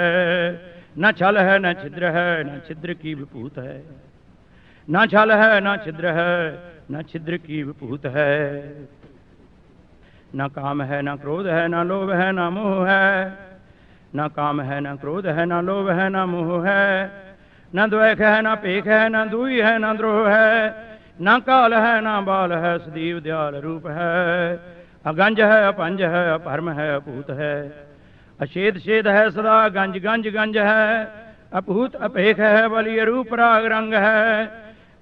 न छल है न छिद्र है, न छिद्र की विभूत है। न छल है न छिद्र है, न छिद्र की विभूत है। न काम है न क्रोध है, न लोभ है न मोह है। न काम है न क्रोध है, न लोभ है न मोह है। न द्वैख है न पेख है, न दुई है न द्रोह है। न काल है न बाल है, सदीव दयाल रूप है। अगंज है अपंज है, अपरम है अपूत है। अछेद छेद है सदा, गंज गंज गंज है। अपूत अपेख है, बलिय रूप राग रंग है।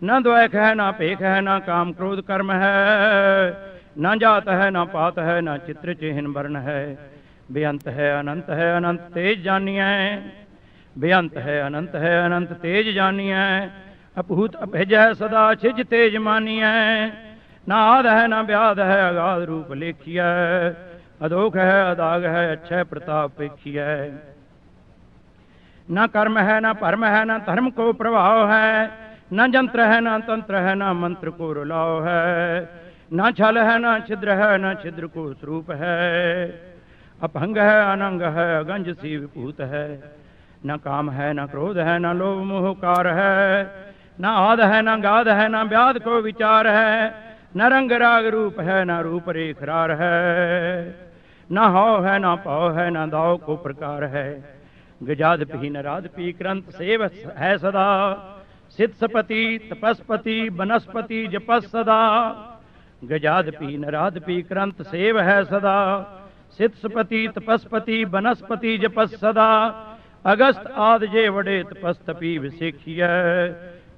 न द्वैख है न पेख है, न काम क्रोध कर्म है। न जात है न पात है, न चित्र चिन्ह वर्ण है। बेअंत है अनंत है, अनंत तेज जानिए। बेअंत है अनंत है, अनंत तेज जानिए। अपूत अभेज है सदा, छिज तेज मानिए। न आद है न व्याध है, अगाध रूप लेखिय। अधोख है अदाग है, अक्षय प्रताप पेखिय। न कर्म है न परम है, न धर्म को प्रभाव है। न यंत्र है न तंत्र है, न मंत्र को रुलाव है। न छल है न छिद्र है, न छिद्र को स्वरूप है। अपंग है अनंग है, अगंज सी विभूत है। न काम है न क्रोध है, न लोभ मोह कार है। न आद है न गाध है, न व्याध को विचार है। न रंग राग रूप है, न रूप रेख रार है। न हौ है न पौ है, न दाव को प्रकार है। गजादपि नरादपि क्रंत सेव है सदा। सिद्धपति तपस्पति बनस्पति जपस सदा। गजादपि नरादपि क्रंत सेव है सदा। सिद्धपति तपस्पति बनस्पति जपस सदा। अगस्त आद जे वडे तपस्तपी विशेखिय।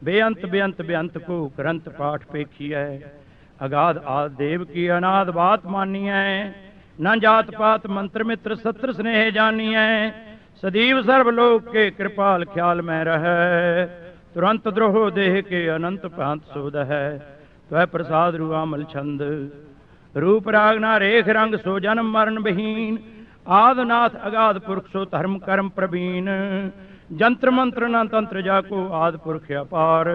बेअंत बेअंत बेअंत को करंत पाठ पेखिय। अगाध आद देव की अनाद बात मानिए। न जात पात मंत्र मित्र सत्र स्नेह जानिए। सदीव सर्वलोक के कृपाल ख्याल में रहे। तुरंत द्रोह देह के अनंत पांत सोद है। त्वै प्रसाद रुआमल छंद रूप रागना रेख रंग सो जन्म मरण विहीन। आदनाथ अगाध पुरख सो धर्म कर्म प्रवीण। जंत्र मंत्र न तंत्र जाको आद पुरख अपार।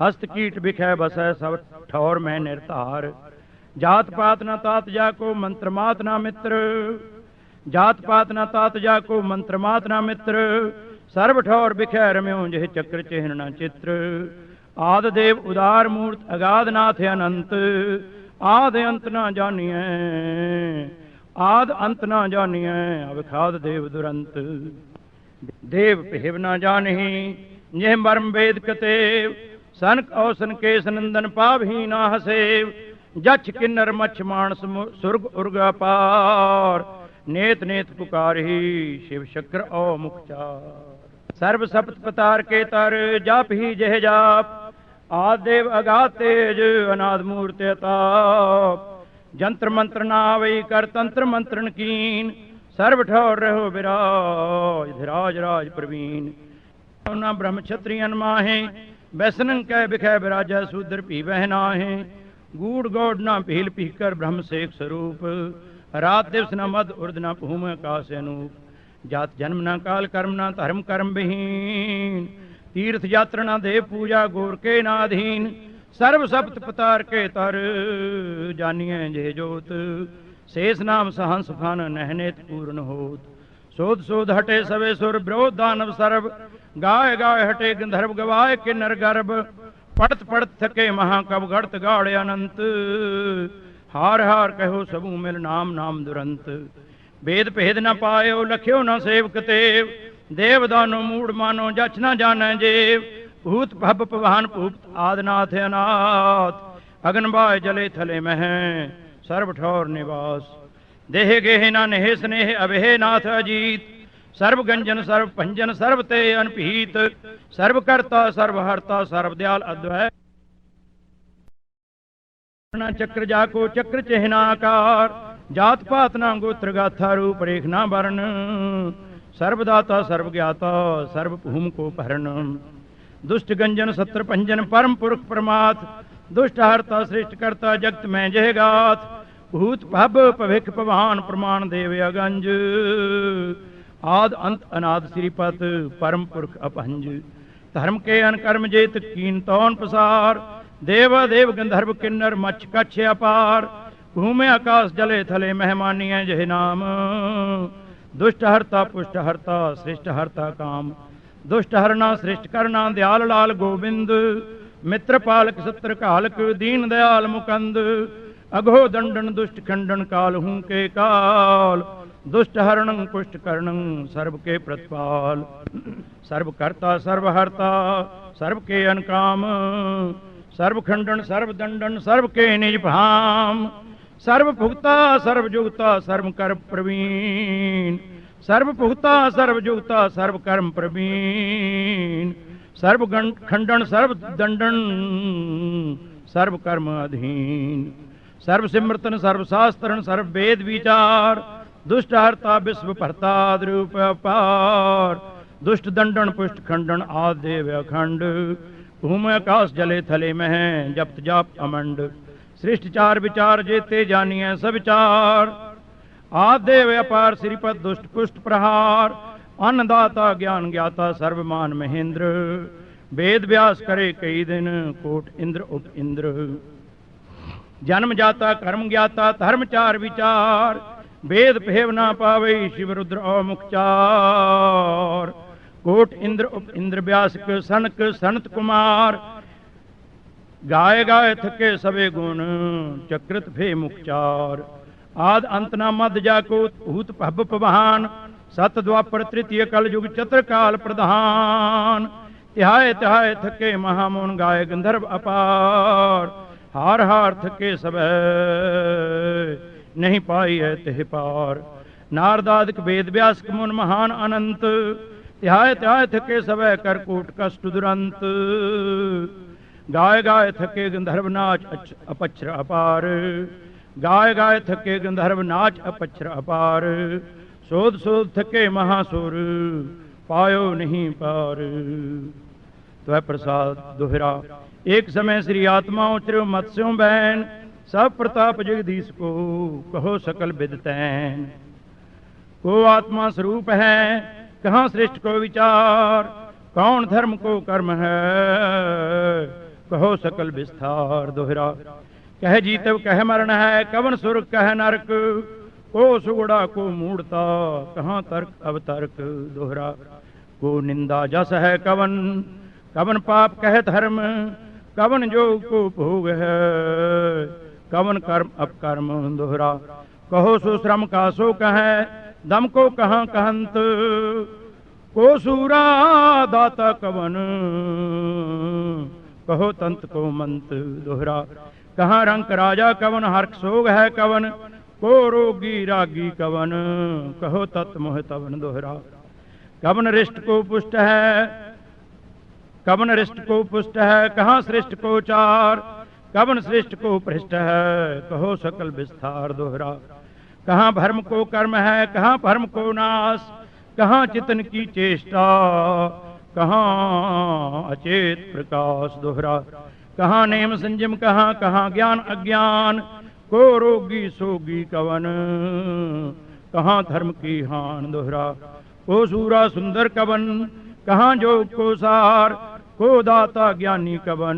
हस्त कीट बिखै बसै सब ठौर में निर्तार। जात पात न तात जाको मंत्र मात न मित्र। जात पात न तात जाको मंत्र मात न मित्र, सर्व ठौर बिखै रम्यो जिह चक्र चिन्ह न चित्र। आद देव उदार मूर्त अगाध नाथ अनंत, आद अंत न जानिए आद अंत न जानिए अवखाद देव दुरंत। देव भेव न जानही यह मर्म वेद कतेव, सनक औसन केस नंदन पावही ना हसेव। जछ किन्नर मछ मानस सुर्ग उर्ग अपार, नेत नेत पुकारही शिव शक्र औ मुखचार। सर्व सप्त पतार के तर जाप ही जह जाप, आदेव अगाध तेज अनाद मूर्ति अताप। जंत्र मंत्र नावई कर तंत्र मंत्रण कीन, सर्व ठौर रहो विराज धीराज राज प्रवीण। न ब्रह्म क्षत्रियन माहे, बैसनन कह बिखै विराजै शूद्र पी बहनाहे। गूढ़ गौड़ न भील पीकर ब्रह्म सेक स्वरूप, रात दिवस न मद उर्द न भूम आकाश अनूप। जात जन्म न काल कर्म न धर्म कर्म विहीन, तीर्थ यात्रा न देव पूजा गोर के नाधीन। सर्व सप्त पतार के तर जानिए जे जोत, शेष नाम सहंस फन नहनेत पूर्ण होत। शोध शोध हटे सवे सुर विरोध दानव सर्व, गाय गाय हटे गंधर्व गवाए किन्नर गर्भ। पढ़त पढ़त थके महाकव गढ़त गाढ़ अनंत, हार हार कहो सबू मिल नाम नाम दुरंत। वेद भेद न पायो लख्यो न सेवक तेव, देव दानो मूड मानो जछ न जाने जेव। भूत भव पवान भूत आदनाथ अनाथ, अगनबाय जले थले मह सर्व ठौर निवास। देह गेह न नेह स्नेह अभे नाथ अजीत, सर्व गंजन सर्व भंजन सर्व ते अनपीत। सर्व कर्ता सर्व हरता सर्व दयाल अद्वै, चक्र जाको चक्र चिन्हाकार। जात पात ना गोत्र गाथा रूप रेख ना वर्ण, सर्वदाता सर्व ज्ञाता सर्व भूम को पहरण। दुष्ट गंजन सत्र पंजन परम पुरुष परमाथ, दुष्ट हरता श्रेष्ठ करता जगत में जह गाथ। भूत भव पविख पवान प्रमाण देव अगंज, आद अंत अनाद श्रीपत परम पुरख अपहंज। धर्म के अनकर्म जेत कीन तौन प्रसार, देव देव गंधर्व किन्नर मच्छ कच्छ अपार। भूमि आकाश जले थले मेहमानिय जह नाम, दुष्ट हरता पुष्ट हरता श्रेष्ठ हरता काम। दुष्ट हरना श्रेष्ठ करना दयाल लाल गोविंद, मित्र पालक सत्र कालक दीन दयाल मुकंद। अघो दंडन दुष्ट खंडन काल हूं के काल, दुष्ट हरणं पुष्ट करणं सर्व के प्रतिपाल। सर्व कर्ता सर्व हरता सर्व के अनकाम, सर्व खंडन सर्व दंडन सर्व के निज भाम। सर्व भुगता सर्व जुगता सर्व कर्म प्रवीण, सर्व भुगता सर्व जुगता सर्व कर्म प्रवीण। सर्व खंडन सर्व दंडन सर्व कर्म अधीन। सर्व सिमृतन सर्व शास्त्रन सर्व वेद विचार, दुष्ट हरता विश्व भरता द्रूप अपार। दुष्ट दंडन पुष्ट खंडन आदेव अखंड, भूमि आकाश जले थले मह जप्त जाप अमंड। श्रेष्ठ चार विचार जेते जानिए सब विचार, आदेव अपार श्रीपद दुष्ट पुष्ट प्रहार। अन्नदाता ज्ञान ज्ञाता सर्वमान महेंद्र, वेद व्यास करे कई दिन कोट इंद्र उप इंद्र। जन्म जाता कर्म ज्ञाता धर्म चार विचार, वेद भेव ना पावे शिव रुद्र और मुखचार। कोट इंद्र उप इंद्र व्यासक सनक सनत कुमार, गाय गाय थके सवे गुण चकृत भे मुखचार। आद अंत न मद जाको भूत भव पवान, सत द्वापर तृतीय कल युग चत्र काल प्रधान। तिहाय तिहाय थके महामोन गाय गंधर्व अपार, हार हार थके सब नहीं पाई है तिह पार। नारदादिक वेद व्यास मुन महान अनंत, तिहाय तिहाय थके सब करकूट कष्ट दुरंत। गाय गाय थके गंधर्व नाच अपच्छ्र अपार, गाय गाय थके गंधर्व नाच अपच्छ्र अपार। शोध शोध थके महासुर पायो नहीं पार। तो है प्रसाद दोहरा। एक समय श्री आत्मा उचरो मत्स्यों बैन, सब प्रताप जगदीश को कहो सकल विदतैन। को आत्मा स्वरूप है कहाँ श्रेष्ठ को विचार, कौन धर्म को कर्म है कहो सकल विस्तार। दोहरा। कह जीतव कह मरण है कवन सुर कह नरक, को सुगड़ा को मूढ़ता, कहाँ तर्क अवतर्क दोहरा। को निंदा जस है कवन, कवन पाप कह धर्म, कवन जोग को भोग है, कवन कर्म अपकर्म दोहरा। कहो सो श्रम का सो कहे, दम को कहाँ कहंत, को सूरा दाता कवन, कहो तंत को मंत दोहरा। कहाँ रंक राजा कवन, हर्ष सोग है कवन, को रोगी रागी कवन, कहो तत् मोह तवन दोहरा। कवन रिष्ट को पुष्ट है, कवन रिष्ट को पुष्ट है, कहाँ श्रेष्ठ को चार, कवन श्रेष्ठ को पृष्ठ है, कहो सकल विस्तार दोहरा। कहाँ भर्म को कर्म है, कहाँ भर्म को नाश, कहाँ चितन की चेष्टा, कहाँ अचेत प्रकाश दोहरा। कहाँ नेम संयम कहाँ, कहाँ ज्ञान अज्ञान, को रोगी सोगी कवन, कहाँ धर्म की हान दोहरा। को सूरा सुंदर कवन, कहाँ जोग को सार, को दाता ज्ञानी कवन,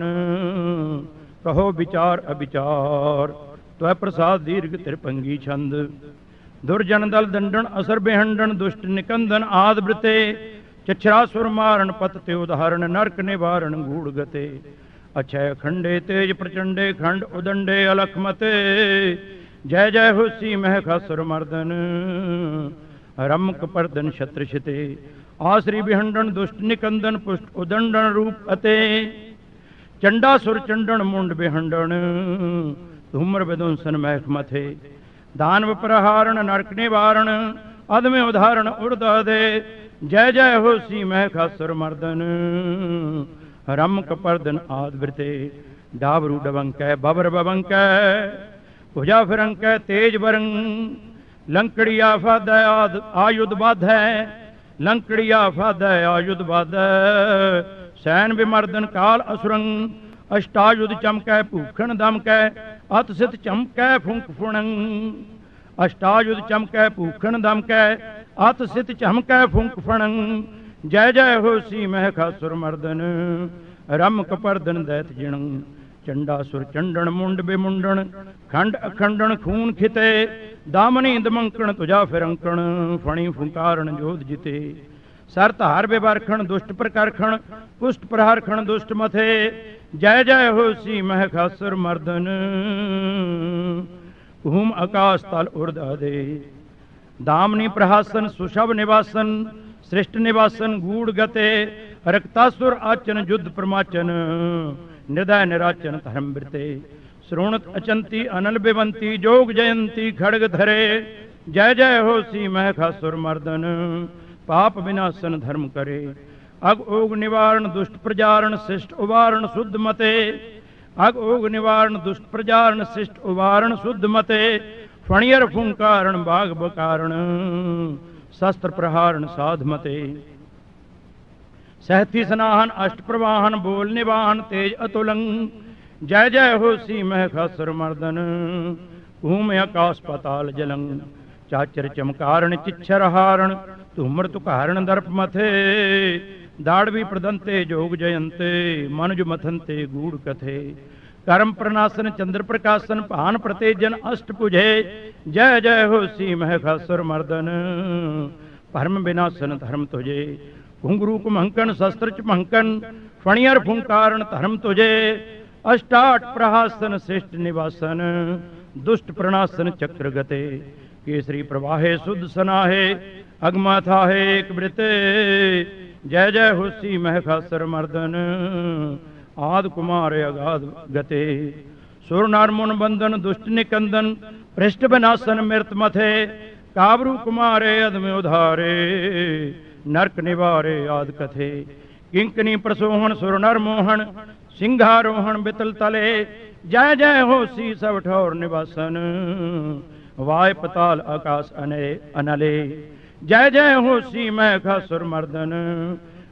कहो विचार अविचार। त्वय प्रसाद दीर्घ त्रिपंगी छंद। दुर्जन दल दंडन असर बेहंडन, दुष्ट निकंदन आद वृते, चक्षरासुर मारण पतते उदाहरण, नरक निवारण गूढ़ गते। अक्षय खंडे तेज प्रचंडे, खंड उदंडे अलख मते, जय जय होसी महखासुर मर्दन, रमक पर्दन शत्रशिते। आश्री विहंडन दुष्ट निकंदन, पुष्ट उदंडन रूप अते, चंडासुर चंडन मुंड विहंडन, धूम्र विध्वंसन महक मथे। दानव प्रहारण नरक निवारण, अदमे उदाहरण उर्दा दे, जय जय होसी महखासुर मर्दन, रमक पर्दन आदवृते। डाबरू डबंक बबर बबंक, भुजा फिरंक तेज बरंग, लंकड़िया फाद आयुध बाध है, लंकड़िया फाद आयुध बाध, सैन विमर्दन काल असुरंग, अष्टायुध चमक भूखण दमक, अत सित चमक फुंक फुणंग। अष्टायुध चमक भूखण दमक, अत सित चमक फुंक फणंग, जय जय होसी महखासुर मर्दन, रमक पर्दन दैत जिणंग। चंडासुर चंडन मुंड बेमुंडन, खंड अखंडन खून खिते, दामनी दमंकण तुझा फिरंकण, फणी फुंकारन जोध जिते। सरत हार बेबारखण दुष्ट प्रकारखण, पुष्ट प्रहारखण दुष्ट मथे, जय जय होसी महखासुर मर्दन, भूम आकाश तल उर्दा दे। दामनी प्रहासन सुशभ निवासन, श्रेष्ठ निवासन गूढ़ गते, रक्तासुर आचन युद्ध प्रमाचन, निदय निराचन धर्म वृते। श्रोणत अचंती अनल बेवंती, जोग जयंती खड़ग धरे, जय जय होसी महखासुर मर्दन, पाप विनाशन धर्म करे। अग ओग निवारण दुष्ट प्रजारण, शिष्ट उवारण शुद्ध मते। अग ओग निवारण दुष्ट प्रजारण, शिष्ट उवारण शुद्ध मते। फणियर फुंकारण बाघ बकारण, शस्त्र प्रहारण साध मते। सहती स्नाहन अष्ट प्रवाहन, बोल निवाहन तेज अतुलंग, जय जय होसी महखासुर मर्दन, भूमि आकाश पाताल जलंग। चाचर चमकारण चिच्छर हारण, धूम्र तुकारण दर्प मथे। दाड़वी प्रदंते जोग जयंते, मनुज मथनते गूढ़ कथे। कर्म प्रनाशन चंद्र प्रकाशन, भान प्रतेजन अष्टभुजे, जय जय होसी महखासुर मर्दन, भर्म विनाशन धर्म तुझे। घुंघरू कुमहंकन शस्त्र चमहंकन, फणियर फुंकारण धर्म तुझे। अष्टाट प्रहासन श्रेष्ठ निवासन, दुष्ट प्रणाशन चक्र गते। केसरी प्रवाहे शुद्ध सनाहे, अगमा था है एक वृते, जय जय होसी महखासुर मर्दन, आद कुमार अगाध गते। सुर नार मुन बंधन दुष्ट निकंदन, पृष्ठ विनाशन मृत मथे। काबरू कुमारे अदम उधारे, नरक निवारे आद कथे। किंकनी प्रसोहन सुर नर मोहन, सिंहारोहण बितल तले, जय जय होसी सब ठौर निवासन, वाय पताल आकाश अनले। जय जय होसी महखासुर मर्दन,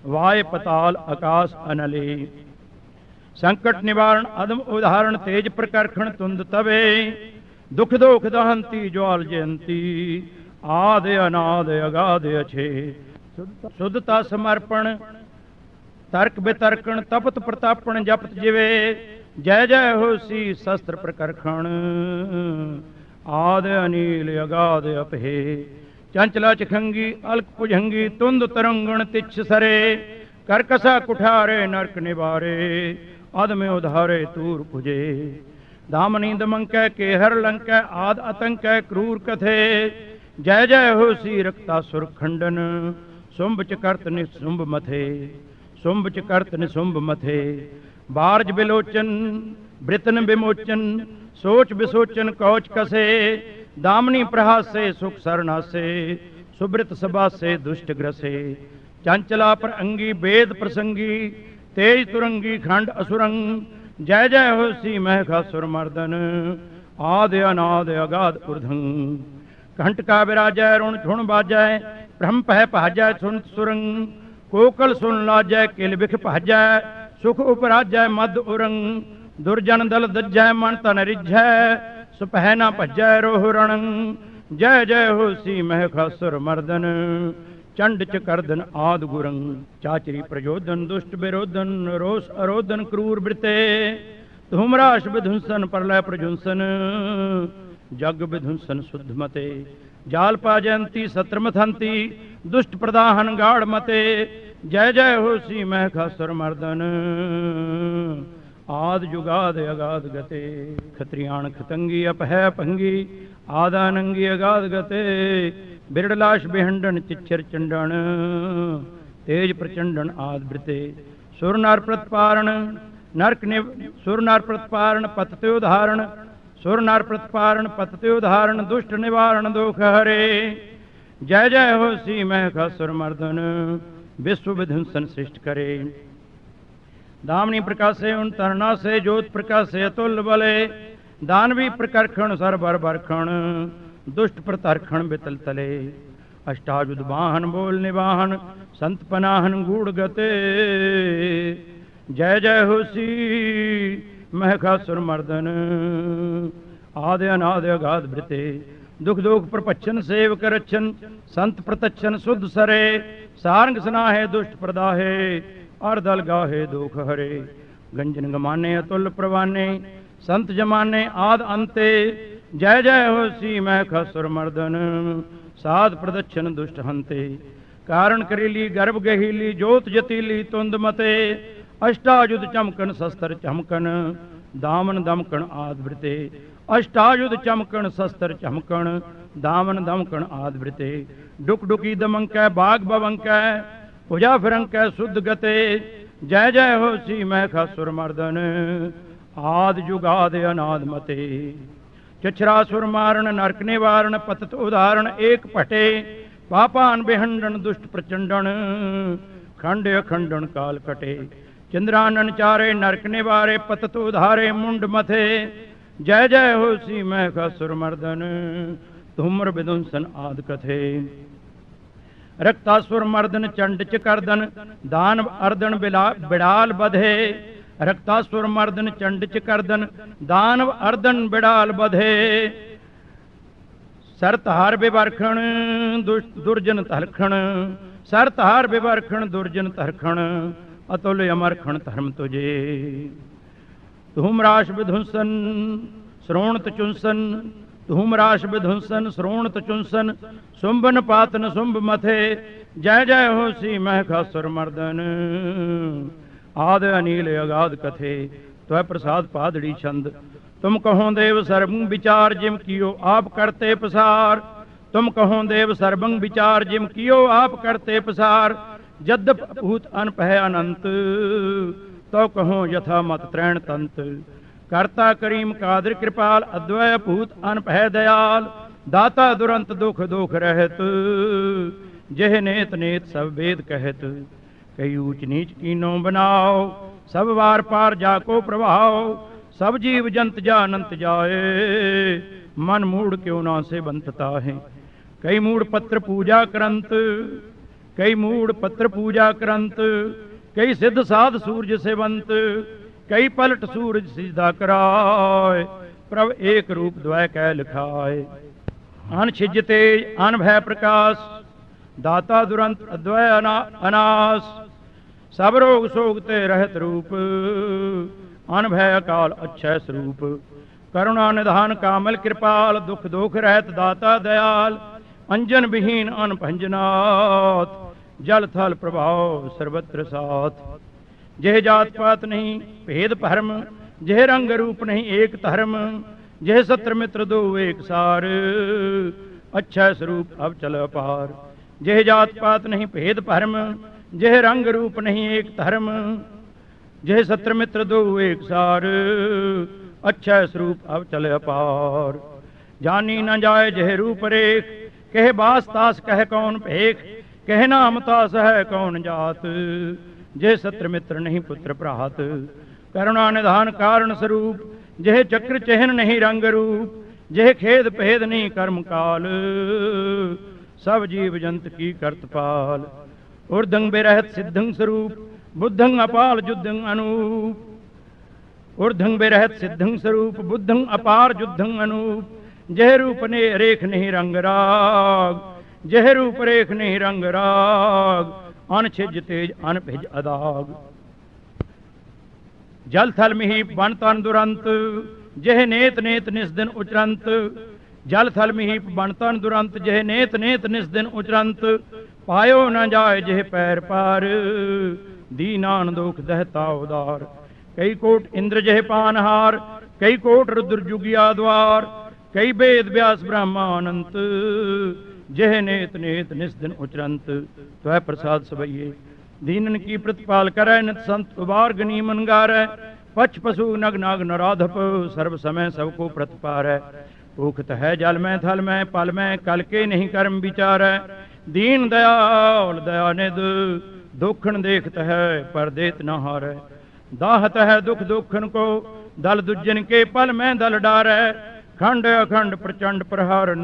वाय पताल आकाश अनले। संकट निवारण अदम उदाहरण, तेज प्रकर्षण तुंद तवे। दुख दोख दहंती ज्वाल जयंती, आद अनाद अगाध अच्छे। शुद्धता समर्पण तर्क वितर्कण, तपत प्रतापण जपत जिवे। जय जय होसी शस्त्र प्रकर्षण, आद अनील अगाध अपहे। चंचला चिखंगी अलक भुजंगी तुंद तरंगण तिच्छ सरे। करकसा कुठारे नरक निवारे अध में उधारे तूर पुजे। दामनी दमंकै केहर लंकै आद आतंकै क्रूर कथे। जय जय हो सी रक्तासुर खंडन शुंभ च करत निशुंभ मथे। शुंभ च करत निशुंभ मथे। बारज बिलोचन वृतन विमोचन सोच विसोचन कौच कसे। दामनी प्रहासे सुख सरनासे सुब्रत सभा से दुष्ट ग्रसे। चंचला पर अंगी वेद प्रसंगी तेज तुरंगी खंड असुरंग। जय जय हो सी महखासुर मर्दन आद अनाद अगाध ऊर्धंग। कंठ का विराजय रुण छुण बाजय ब्रह्म पह पहाजय सुन सुरंग। कोकल सुन लाजय किल बिख पहजय सुख उपराजय मद उरंग। दुर्जन दल दज्जय मन तन रिझय सुपहना भजय रोह रणंग। जय जय हो सी महखासुर मर्दन चंड च करदन आद गुरंग। चाचरी प्रजोदन दुष्ट विरोधन रोष अरोधन क्रूर वृते। धूमराश विध्वंसन प्रलय प्रजुंसन जग विध्वंसन शुद्ध मते। जाल पा जयंती सत्र मथंती दुष्ट प्रदाहन गाढ़ मते। जय जय हो सी महखासुर मर्दन आद जुगाद अगाध गते। खत्रियाण खतंगी अपह पंगी आदानंगी अगाध गते। बिरडलाश बिहंडन चिच्छर चंडन तेज प्रचंडन आद वृते। सुर नर प्रतिपारण नरक सुर नर प्रतिपारण पतते उदाहरण। सुर नर प्रतिपारण पतते उदाहरण दुष्ट निवारण दुख हरे। जय जय हो सी महखासुर मर्दन विश्व विध्वंसन सृष्ट करे। दामनी प्रकाशे उन तरना से ज्योत प्रकाशे अतुल बले। दानवी प्रकर्षण सरबर बरखण दुष्ट प्रतर्खण बितल तले। अष्टायुध वाहन बोल निवाहन संत पनाहन गूढ़ गते। जय जय हो सी महखासुर मर्दन आदि अनादि अगाध वृते। दुख दुख प्रपच्छन सेवक रक्षन संत प्रतच्छन शुद्ध सरे। सारंग सनाहे दुष्ट प्रदाहे अर्दल गाहे दुख हरे। गंजन गमाने अतुल प्रवाने संत जमाने आद अंते। जय जय हो सी महखासुर मर्दन साध प्रदक्षिण दुष्ट हंते। कारण करीली गर्भ गहीली ज्योत जतीली तुंद मते। अष्टायुध चमकन शस्त्र चमकन दामन दमकन आद वृते। अष्टायुध चमकन शस्त्र चमकन दामन दमकन आद वृते। डुक डुकी दमंकै बाग बवंकै भुजा फिरंकै शुद्ध गते। जय जय हो सी महखासुर मर्दन आद जुगाद अनाद मते। चछरासुर मारण नरक निवारण पतत उदाहरण एक पटे। पापान बिहंडन दुष्ट प्रचंडन खंड अखंडन काल कटे। चंद्रानन चारे नरक निवारे पतत उधारे मुंड मथे। जय जय हो सी महखासुर मर्दन धूम्र विध्वंसन आद कथे। रक्तासुर मर्दन चंड च करदन दानव अर्दन बिड़ाल बधे। रक्तासुर मर्दन चंड च करदन दानव अर्दन बिड़ाल बधे। सरतहार विवर्खण दुर्जन तहलखण। सरतहार विवर्खण दुर्जन तहलखण अतुल अमरखण धर्म तुझे। धूमराश विध्वंसन श्रोणत चुंसन धूमराश विध्वंसन श्रोणत चुंसन शुंभन पातन शुंभ मथे। जय जय हो सी महखासुर मर्दन आद अनील अगाध कथे। त्वय प्रसाद पादड़ी छंद तुम कहो देव सर्वं विचार जिम कियो आप करते पसार। तुम कहो देव सर्वं विचार जिम कियो आप करते पसार। जद्यप भूत अनपह अनंत तो कहो यथा मत त्रैण तंत। करता करीम कादिर कृपाल अद्वय भूत अनपह दयाल। दाता दुरंत दुख दुख रहत जेह नेत नेत सब वेद कहत। कई ऊंच नीच कीनो बनाओ सब वार पार जाको प्रभाव। सब जीव जंत जानंत जाए मन मूड क्यों ना से बंतता है। कई मूड पत्र पूजा करंत कई मूड पत्र पूजा करंत। कई सिद्ध साध सूरज सेवंत कई पलट सूरज सीधा कराए। प्रभ एक रूप द्वय कै लिखाए। अन छिज तेज अन भय प्रकाश दाता दुरंत अद्वय अनास। सब रोग सोगते रहत रूप अन भय अकाल अक्षय स्वरूप। करुणा निधान कामल कृपाल, दुख दोख रहत दाता दयाल, अंजन विहीन अनभंजनाथ, जल थल प्रभाव सर्वत्र साथ। जह जात पात नहीं भेद भरम, जह रंग रूप नहीं एक धर्म, जह सत्र मित्र दो एक सार, अच्छा स्वरूप अब चल पार। जह जात पात नहीं भेद भरम, जह रंग रूप नहीं एक धर्म, जह सत्र मित्र दो एक सार, अच्छा स्वरूप अब चल अपार। जानी न जाए जह रूप रेख, कह बास तास कह कौन भेख, कह नाम तास है कौन जात, जह सत्र मित्र नहीं पुत्र प्रात। करुणा निधान कारण स्वरूप, जह चक्र चहन नहीं रंग रूप, जह खेद भेद नहीं कर्म काल, सब जीव जंत की करतपाल। ऊर्धंग बेरहत सिद्धंग स्वरूप, बुद्धंग अपाल जुद्धंग अनूप, ऊर्धंग बेरहत सिद्धंग स्वरूप, बुद्धंग अपार जुद्धंग अनूप, जह रूप ने रेख नहीं रंग राग, जह रूप रेख नहीं रंग राग, अनछिज तेज अनभिज अदाग। जल थल मिही बन तन दुरंत, जह नेत नेत निस दिन उचरंत, जल थल मिही बन तन दुरंत, जह नेत नेत निस दिन उचरंत, पायो न जाए जह पैर पार, दीनान दुख दहता उदार। कई कोट इंद्र जह पानहार, कई कोट रुद्र जुगिया द्वार, कई वेद व्यास ब्रह्मानंत, जह नेत नेत निस दिन उचरंत, त्वै प्रसाद सबइये। दीनन की प्रतिपाल करे, नित संत उबार गनी मन गारै, पक्ष पशु नग नाग नराधप, सर्व समय सबको प्रतिपारै। भूखत है जल में थल में पल में, कल के नहीं कर्म विचारै, दीन दयाल दयानिध, दुखन देखत है पर देत न हारै। दाहत है दुख दुखन को, दल दुजन के पल में दल डारै, खंड अखंड प्रचंड प्रहरन,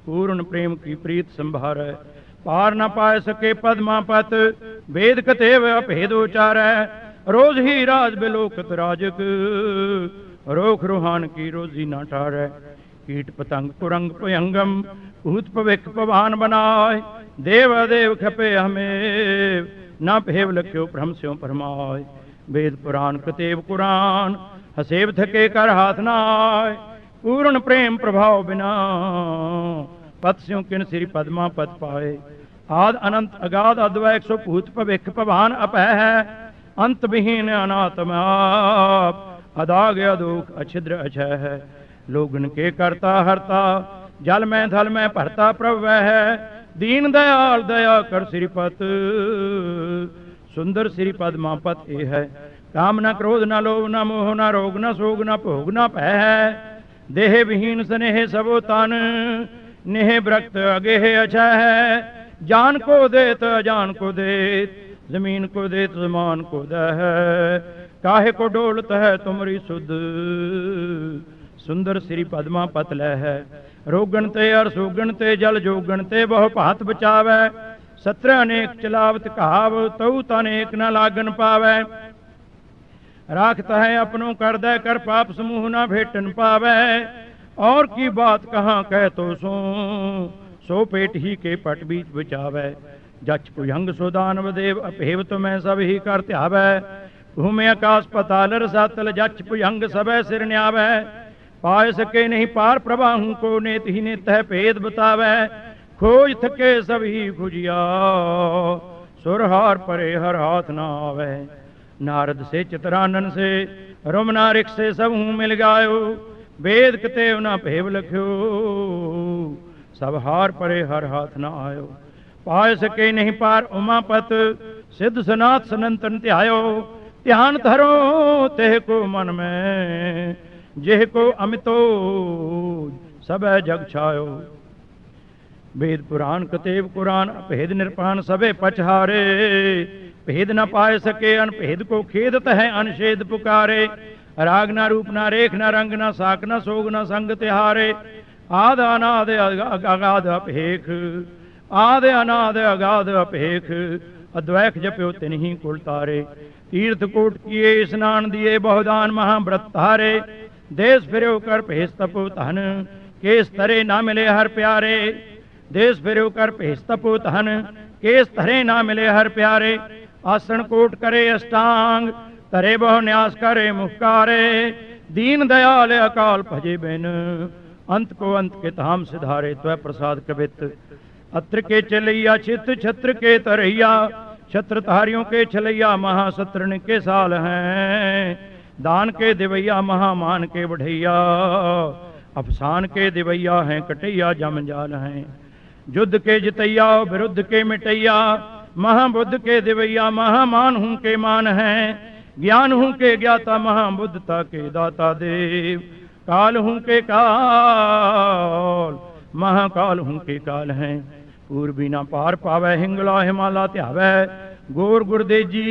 पूर्ण प्रेम की प्रीत संभारै। पार न पाए सके पद्मापत, वेद कतेव अभेद उचारै, रोज ही राज बिलोकत राजक, रोख रूहान की रोजी न टारै। कीट पतंग कुरंग भयंगम, भूत भविख पवान बनाए, देव देव खपे हमें, न भेव लख्यो भ्रम स्यों परमाय। वेद पुराण कतेव कुरान, हसेब थके कर हाथ नाय, पूर्ण प्रेम प्रभाव बिना, पत स्यों किन श्री पद्मा पद पाए। आद अनंत अगाध अद्वैत 100 भूत भविख पवान अपह है, अंत विहीन अनात्मा, अदाग अदोख अछिद्र अछय है। लोगन के करता हरता, जल में थल में भरता प्रभु है, दीन दयाल दया कर श्रीपत, सुंदर श्री पद्मापत ए है। काम न क्रोध न लोभ न मोह न रोग न शोक न भोग न भय है, देह विहीन स्नेह सबो तन, नेह व्रक्त अगेह अछय है। जान को देत अजान को देत, जमीन को देत जमान को दह, काहे को डोलत है तुमरी सुध, सुंदर श्री पद्मा पत लह है। रोगन ते अर सोगन ते जल जोगन ते बहु भात बचावै, सत्र अनेक चलावत कहाव, तऊ तनेक न लागन पावै। राखता है अपनों कर दे कर पाप समूह न भेटन पावै, और की बात कहाँ कह तो सो पेट ही के पट बीच बचावै। जच भुजंग सो दानव देव, अपेव तो मैं सब ही कर त्यावै। भूमि आकाश पताल रसातल, जच भुजंग सबै सिर न्यावै। पाय सके नहीं पार प्रवाहू को, नेत ही नेत है भेद बतावै। खोज थके सब ही खुजिया, सुरहार परे हर हाथ न आवै। नारद से चितरानन से रुमना रिक से सब हूँ मिल गायो, वेद कतेव न भेव लख्यो, सब हार परे हर हाथ न आयो। पाय सके नहीं पार उमापत, सिद्ध सनाथ सनंतन त्यायो। ध्यान धरो तेह को मन में, जेह को अमितो सब जग छायो। वेद पुराण कतेव कुरान, भेद निरपान सबे पछहारे। भेद न पाए सके अनभेद को, खेदत है अनशेद पुकारे। राग न रूप न रेख न रंग न साक न सोग न संग तिहारे। आद अनाद अगाध अपेख, आद अनाद अगाध अपेख। अद्वैख जप्यो तिन्हीं कुल तारे। तीर्थ कोट किए स्नान दिए, बहुदान महाव्रत तारे। देश फिरो कर भेष तपो तहन, केस तरे ना मिले हर प्यारे। देश फिरो कर भेष तपो तहन, केस तरे ना मिले हर प्यारे। आसन कोट करे अष्टांग, तरे बहु न्यास करे मुखकारे। दीन दयाल अकाल भजे बिन, अंत को अंत के धाम सिधारे त्वै प्रसाद कवित। अत्र के चलैया चित छत्र के तरैया, छत्रधारियों के छलैया महाशत्रुन के साल हैं। दान के दिवैया महामान के बढ़ैया, अफसान के दिवैया हैं कटैया जमजाल हैं। युद्ध के जितैया विरुद्ध के मिटैया, महाबुद्ध के दिवैया महामान हूं के मान हैं। ज्ञान हूं के ज्ञाता महाबुद्धता के दाता देव, काल हूं के काल महाकाल हूं के काल हैं। पूर्वी ना पार पावे हिंगला हिमाला त्यावे, गोर गुरदेजी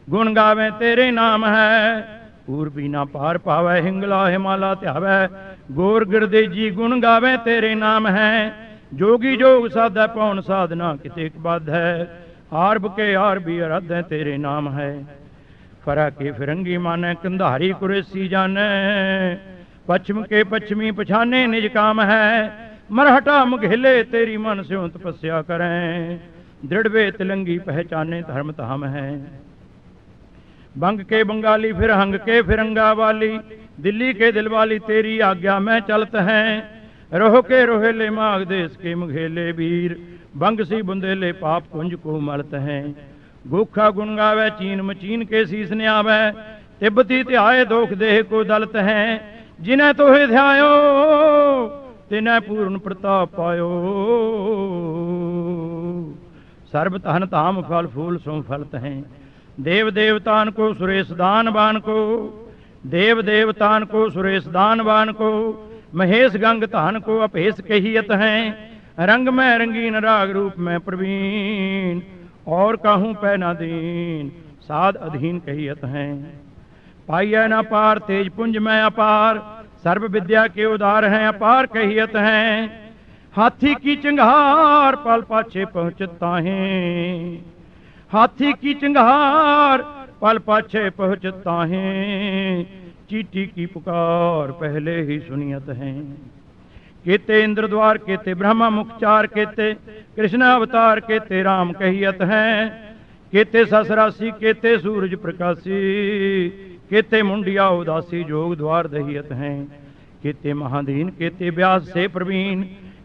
गुण गावे तेरे नाम है। पूर्वी ना पार पावे हिंगला हिमाला त्यावे, गोर गुरदेजी गुण गावे तेरे नाम है। जोगी जोग साधा पौन साधना कितेक बाध है, आरब के आर भी आराध है तेरे नाम है। फरा के फिरंगी माने कंधारी कुरेसी जाने, पश्चिम के पश्चिमी पछाने निज काम है। मरहटा मुघेले तेरी मन से तपस्या करें, दृढ़ वे तिलंगी पहचाने धर्म धाम है। बंग के बंगाली फिर हंग के फिरंगा वाली, दिल्ली के दिलवाली तेरी आज्ञा में चलत हैं। रोह के रोहेले माग देश के मुघेले वीर, बंग सी बुंदेले पाप कुंज को मलत हैं। गोखा गुण गावे चीन मचीन के शीस ने आवे, तिब्बती त्याए दोख देह को दलत हैं। जिन्हें तोहे ध्यायो तिन्हें पूर्ण प्रताप पायो, सर्व तहन ताम फल फूल सो फलत हैं। देव देवतान को सुरेश दानवान को, देव देवतान को सुरेश दानवान को, महेश गंग तान को अपेश कहियत हैं। रंग में रंगीन राग रूप में प्रवीण, और कहूँ पै न दीन साध अधीन कहियत हैं। पाइय न पार तेज पुंज में अपार, सर्व विद्या के उदार हैं अपार कहियत हैं। हाथी की चिंगार पल पाछे पहुँचता है, हाथी की चिंगार पल पाछे पहुँचता है। चीटी की पुकार पहले ही सुनियत हैं। केते इंद्र द्वार केते ब्रह्मा मुखचार, केते कृष्ण अवतार, केते राम कहियत हैं। केते ससरासी केते सूरज प्रकाशी, केते मुंडिया उदासी जोग द्वार दहियत हैं। केते महादीन केते व्यास से प्रवीण,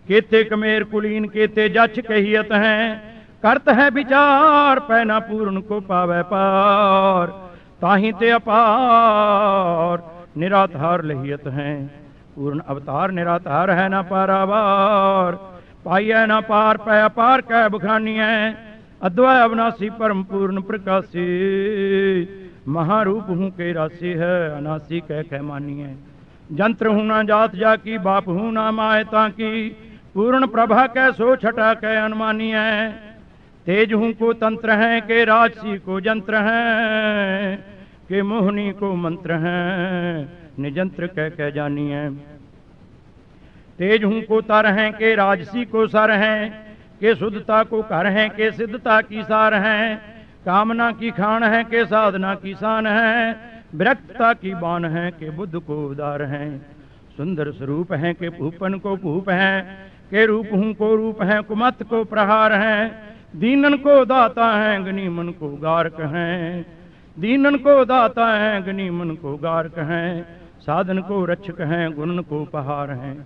केते कमेर कुलीन, केते जछ कहियत हैं। करत है विचार पैना पूर्ण को पावे पार, ताही ते अपार निराधार लहियत हैं। पूर्ण अवतार निराधार है न पारावार, पाइय न पार पै अपार कै बखानी है। अद्वय अविनाशी परम पूर्ण प्रकाशी, महारूप हूँ के राशि है अनासी कह मानी है। जंत्र हूँ ना जात जाकी, बाप हूँ ना मायता की, पूर्ण प्रभा कै सो छटा कै अनुमानी है। तेज हूँ को तंत्र हैं के राजसी को जंत्र हैं, के मोहनी को मंत्र हैं निजंत्र कह जानी है। तेज हूँ को तर हैं के राजसी को सर हैं, के शुद्धता को कर हैं के सिद्धता की सार हैं। कामना की खान है के साधना की शान है, विरक्तता की बान है के बुद्ध को उदार हैं। सुंदर स्वरूप हैं के भूपन को भूप हैं, के रूप हूँ को रूप हैं कुमत को प्रहार हैं। दीनन को दाता हैं गनीमन को गारक हैं, दीनन को दाता हैं गनीमन को गारक हैं। साधन को रक्षक हैं गुणन को उपहार हैं।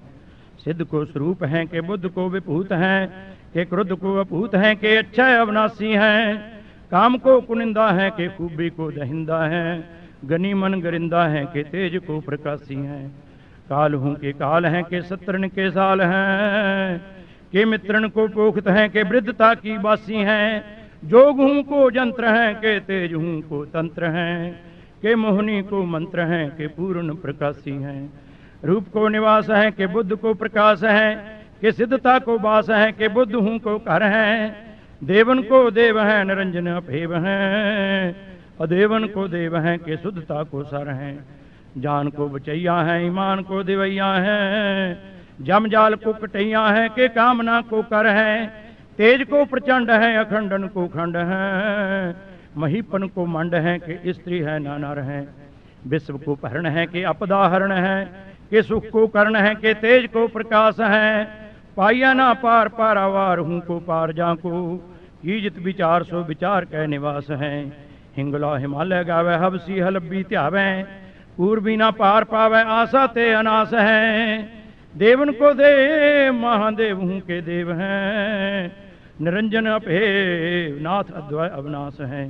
सिद्ध को स्वरूप हैं के बुद्ध को विभूत हैं, के क्रोध को अपूत हैं के अक्षय अविनाशी हैं। काम को कुनिंदा है के खूबी को दहिंदा है, गनीमन गरिंदा है के तेज को प्रकाशी हैं। काल हूँ के काल हैं के सत्रन के साल हैं, के मित्रन को पोखत हैं के वृद्धता की बासी हैं। जोग हूँ को जंत्र हैं के तेज हूँ को तंत्र हैं, के मोहनी को मंत्र हैं के पूर्ण प्रकाशी हैं। रूप को निवास है के बुद्ध को प्रकाश है, के सिद्धता को वास है के बुद्ध हूँ को कर हैं। देवन को देव हैं निरंजन अभेव हैं, अदेवन को देव हैं के शुद्धता को सर हैं। जान को बचैया हैं ईमान को दिवैया हैं, जम जाल को कटैया हैं के कामना को कर हैं। तेज को प्रचंड हैं अखंडन को खंड हैं, महीपन को मंड हैं के स्त्री है नानार हैं। विश्व को पहरण है के अपदाहरण है, के सुख को कर्ण है के तेज को प्रकाश है। पाइया ना पार पारावार हूँ को पार जा को, कीजित विचार सो विचार कै निवास हैं। हिंगला हिमालय गावे हबसी हलब्बी त्यावें, पूर्वी ना पार पावे आशा ते अनास है। देवन को दे महादेव हूँ के देव हैं, निरंजन अभे नाथ अद्वय अविनाश है।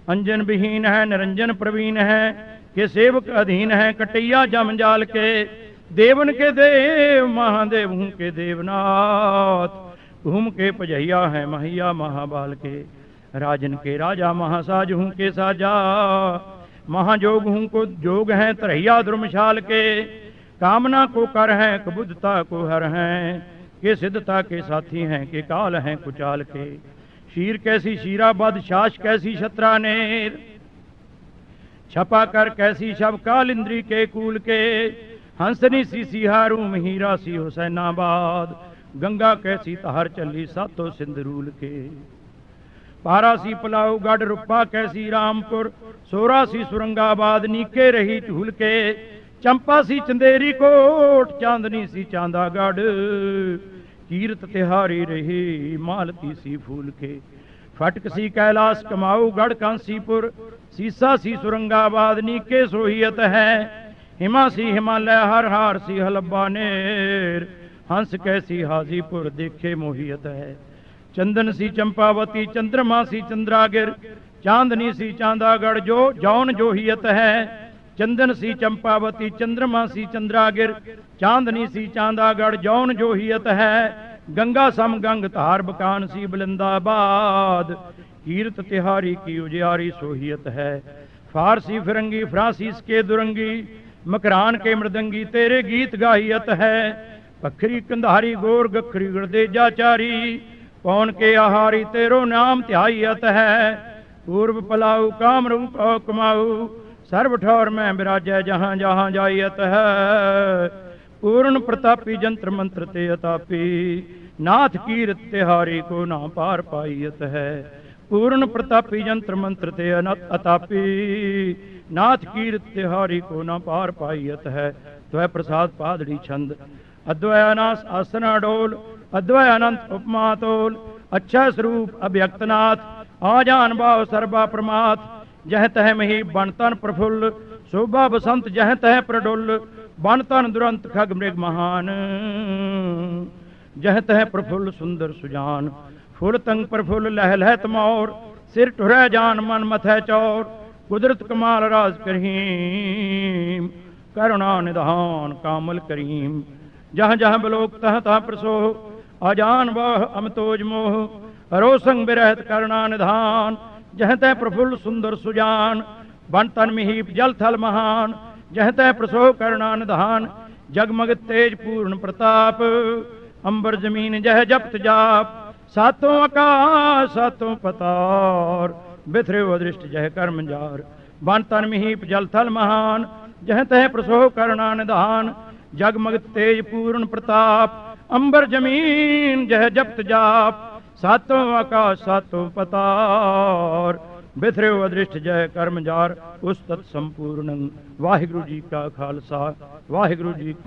अंजन विहीन है निरंजन प्रवीण है, के सेवक अधीन है कटैया जमजाल के। देवन के देव महादेव हूँ के देवनाथ, घूम के पजहिया है महैया महाबाल के। राजन के राजा महासाज हूँ के साजा, महाजोग हूँ को जोग हैं तरहिया धर्मशाल के। कामना को कर हैं कबुद्धता को हर हैं, के सिद्धता के साथी हैं के काल हैं कुचाल के। शीर कैसी शीराबद शास कैसी शत्रानेर, छपा कर कैसी शब काल इंद्री के कूल के। हंसनी सी सिहारू मीरा सी हुसैनाबाद, गंगा कैसी तहर चली सातों सिंधरूल के। पारा सी पलाऊ गढ़ रुपा कैसी रामपुर, सोरा सी सुरंगाबाद नीके रही टूल के। चंपा सी चंदेरी कोट चांदनी सी चांदागढ़, कीरत तिहारी रही मालती सी फूल के। फटक सी कैलाश कमाऊ गढ़ कांसीपुर, सीसा सी सुरंगाबाद नीके सोहियत है। हिमा सी हिमालय हर हार सी हलब्बा नेर, हंस कैसी हाजीपुर देखे मोहियत है। चंदन सी चंपावती चंद्रमा सी चंद्रागिर, चांदनी सी चांदागढ़ जो जौन जोहियत है। चंदन सी चंपावती चंद्रमा सी चंद्रागिर, चांदनी सी चांदागढ़ जौन जोहियत है। गंगा सम गंग धार बकान सी बुलंदाबाद, कीरत तिहारी की उजियारी सोहियत है। फारसी फिरंगी फ्रांसीस के दुरंगी, मकरान के मृदंगी तेरे गीत गाहियत है। पखरी कंधारी गोर गखरी गड़देजाचारी, पौन के आहारी तेरो नाम त्याहियत है। पूर्व पलाऊ कामरू कमाऊ, सर्व ठौर में विराजय जहाँ जहाँ जायत है। पूर्ण प्रतापी जंत्र मंत्र ते अतापी, नाथ कीरत तिहारी को ना पार पाइयत है। पूर्ण प्रतापी जंत्र मंत्र ते अतापी, नाथ कीरत तिहारी को ना पार पाइयत है। त्वय प्रसाद पादड़ी छंद, अद्वय अनास आसन अडोल, अद्वय अनंत उपमा तोल। अच्छा स्वरूप अभ्यक्तनाथ, आजान भाव सर्वा प्रमाथ। जह तह मही बनतन प्रफुल्ल, शोभा बसंत जह तह प्रडुल्ल। बनतन दुरंत खग मृग महान, जह तह प्रफुल्ल सुंदर सुजान। फुल तंग प्रफुल्ल लह लह तमौर, सिर ठुरै जान मन मथै चौर। कुदरत कमाल राज करीम, करुणा निधान कामल करीम। जहाँ जहाँ बलोक तह तह प्रसोह, अजान वह अमतोज मोह। हरो संग बिरहत करुणा निधान, जह तह प्रफुल्ल सुंदर सुजान। बन तन मिहीप जल थल महान, जह तह प्रसोह करुणा निधान। जगमग तेज पूर्ण प्रताप, अंबर जमीन जह जपत जाप। सातों आकाश सातों पतार, बिथरे अदृष्ट जह कर्म जार। बन तन मिहीप जल थल महान, जह तह प्रसोह करुणा निधान। जगमग तेज पूर्ण प्रताप, अंबर जमीन जह जपत जाप। सातों आकाश सातों पतार, बिथरे अदृष्ट जय कर्म जार। उस तत् संपूर्ण वाहिगुरु जी का खालसा वाहिगुरु जी।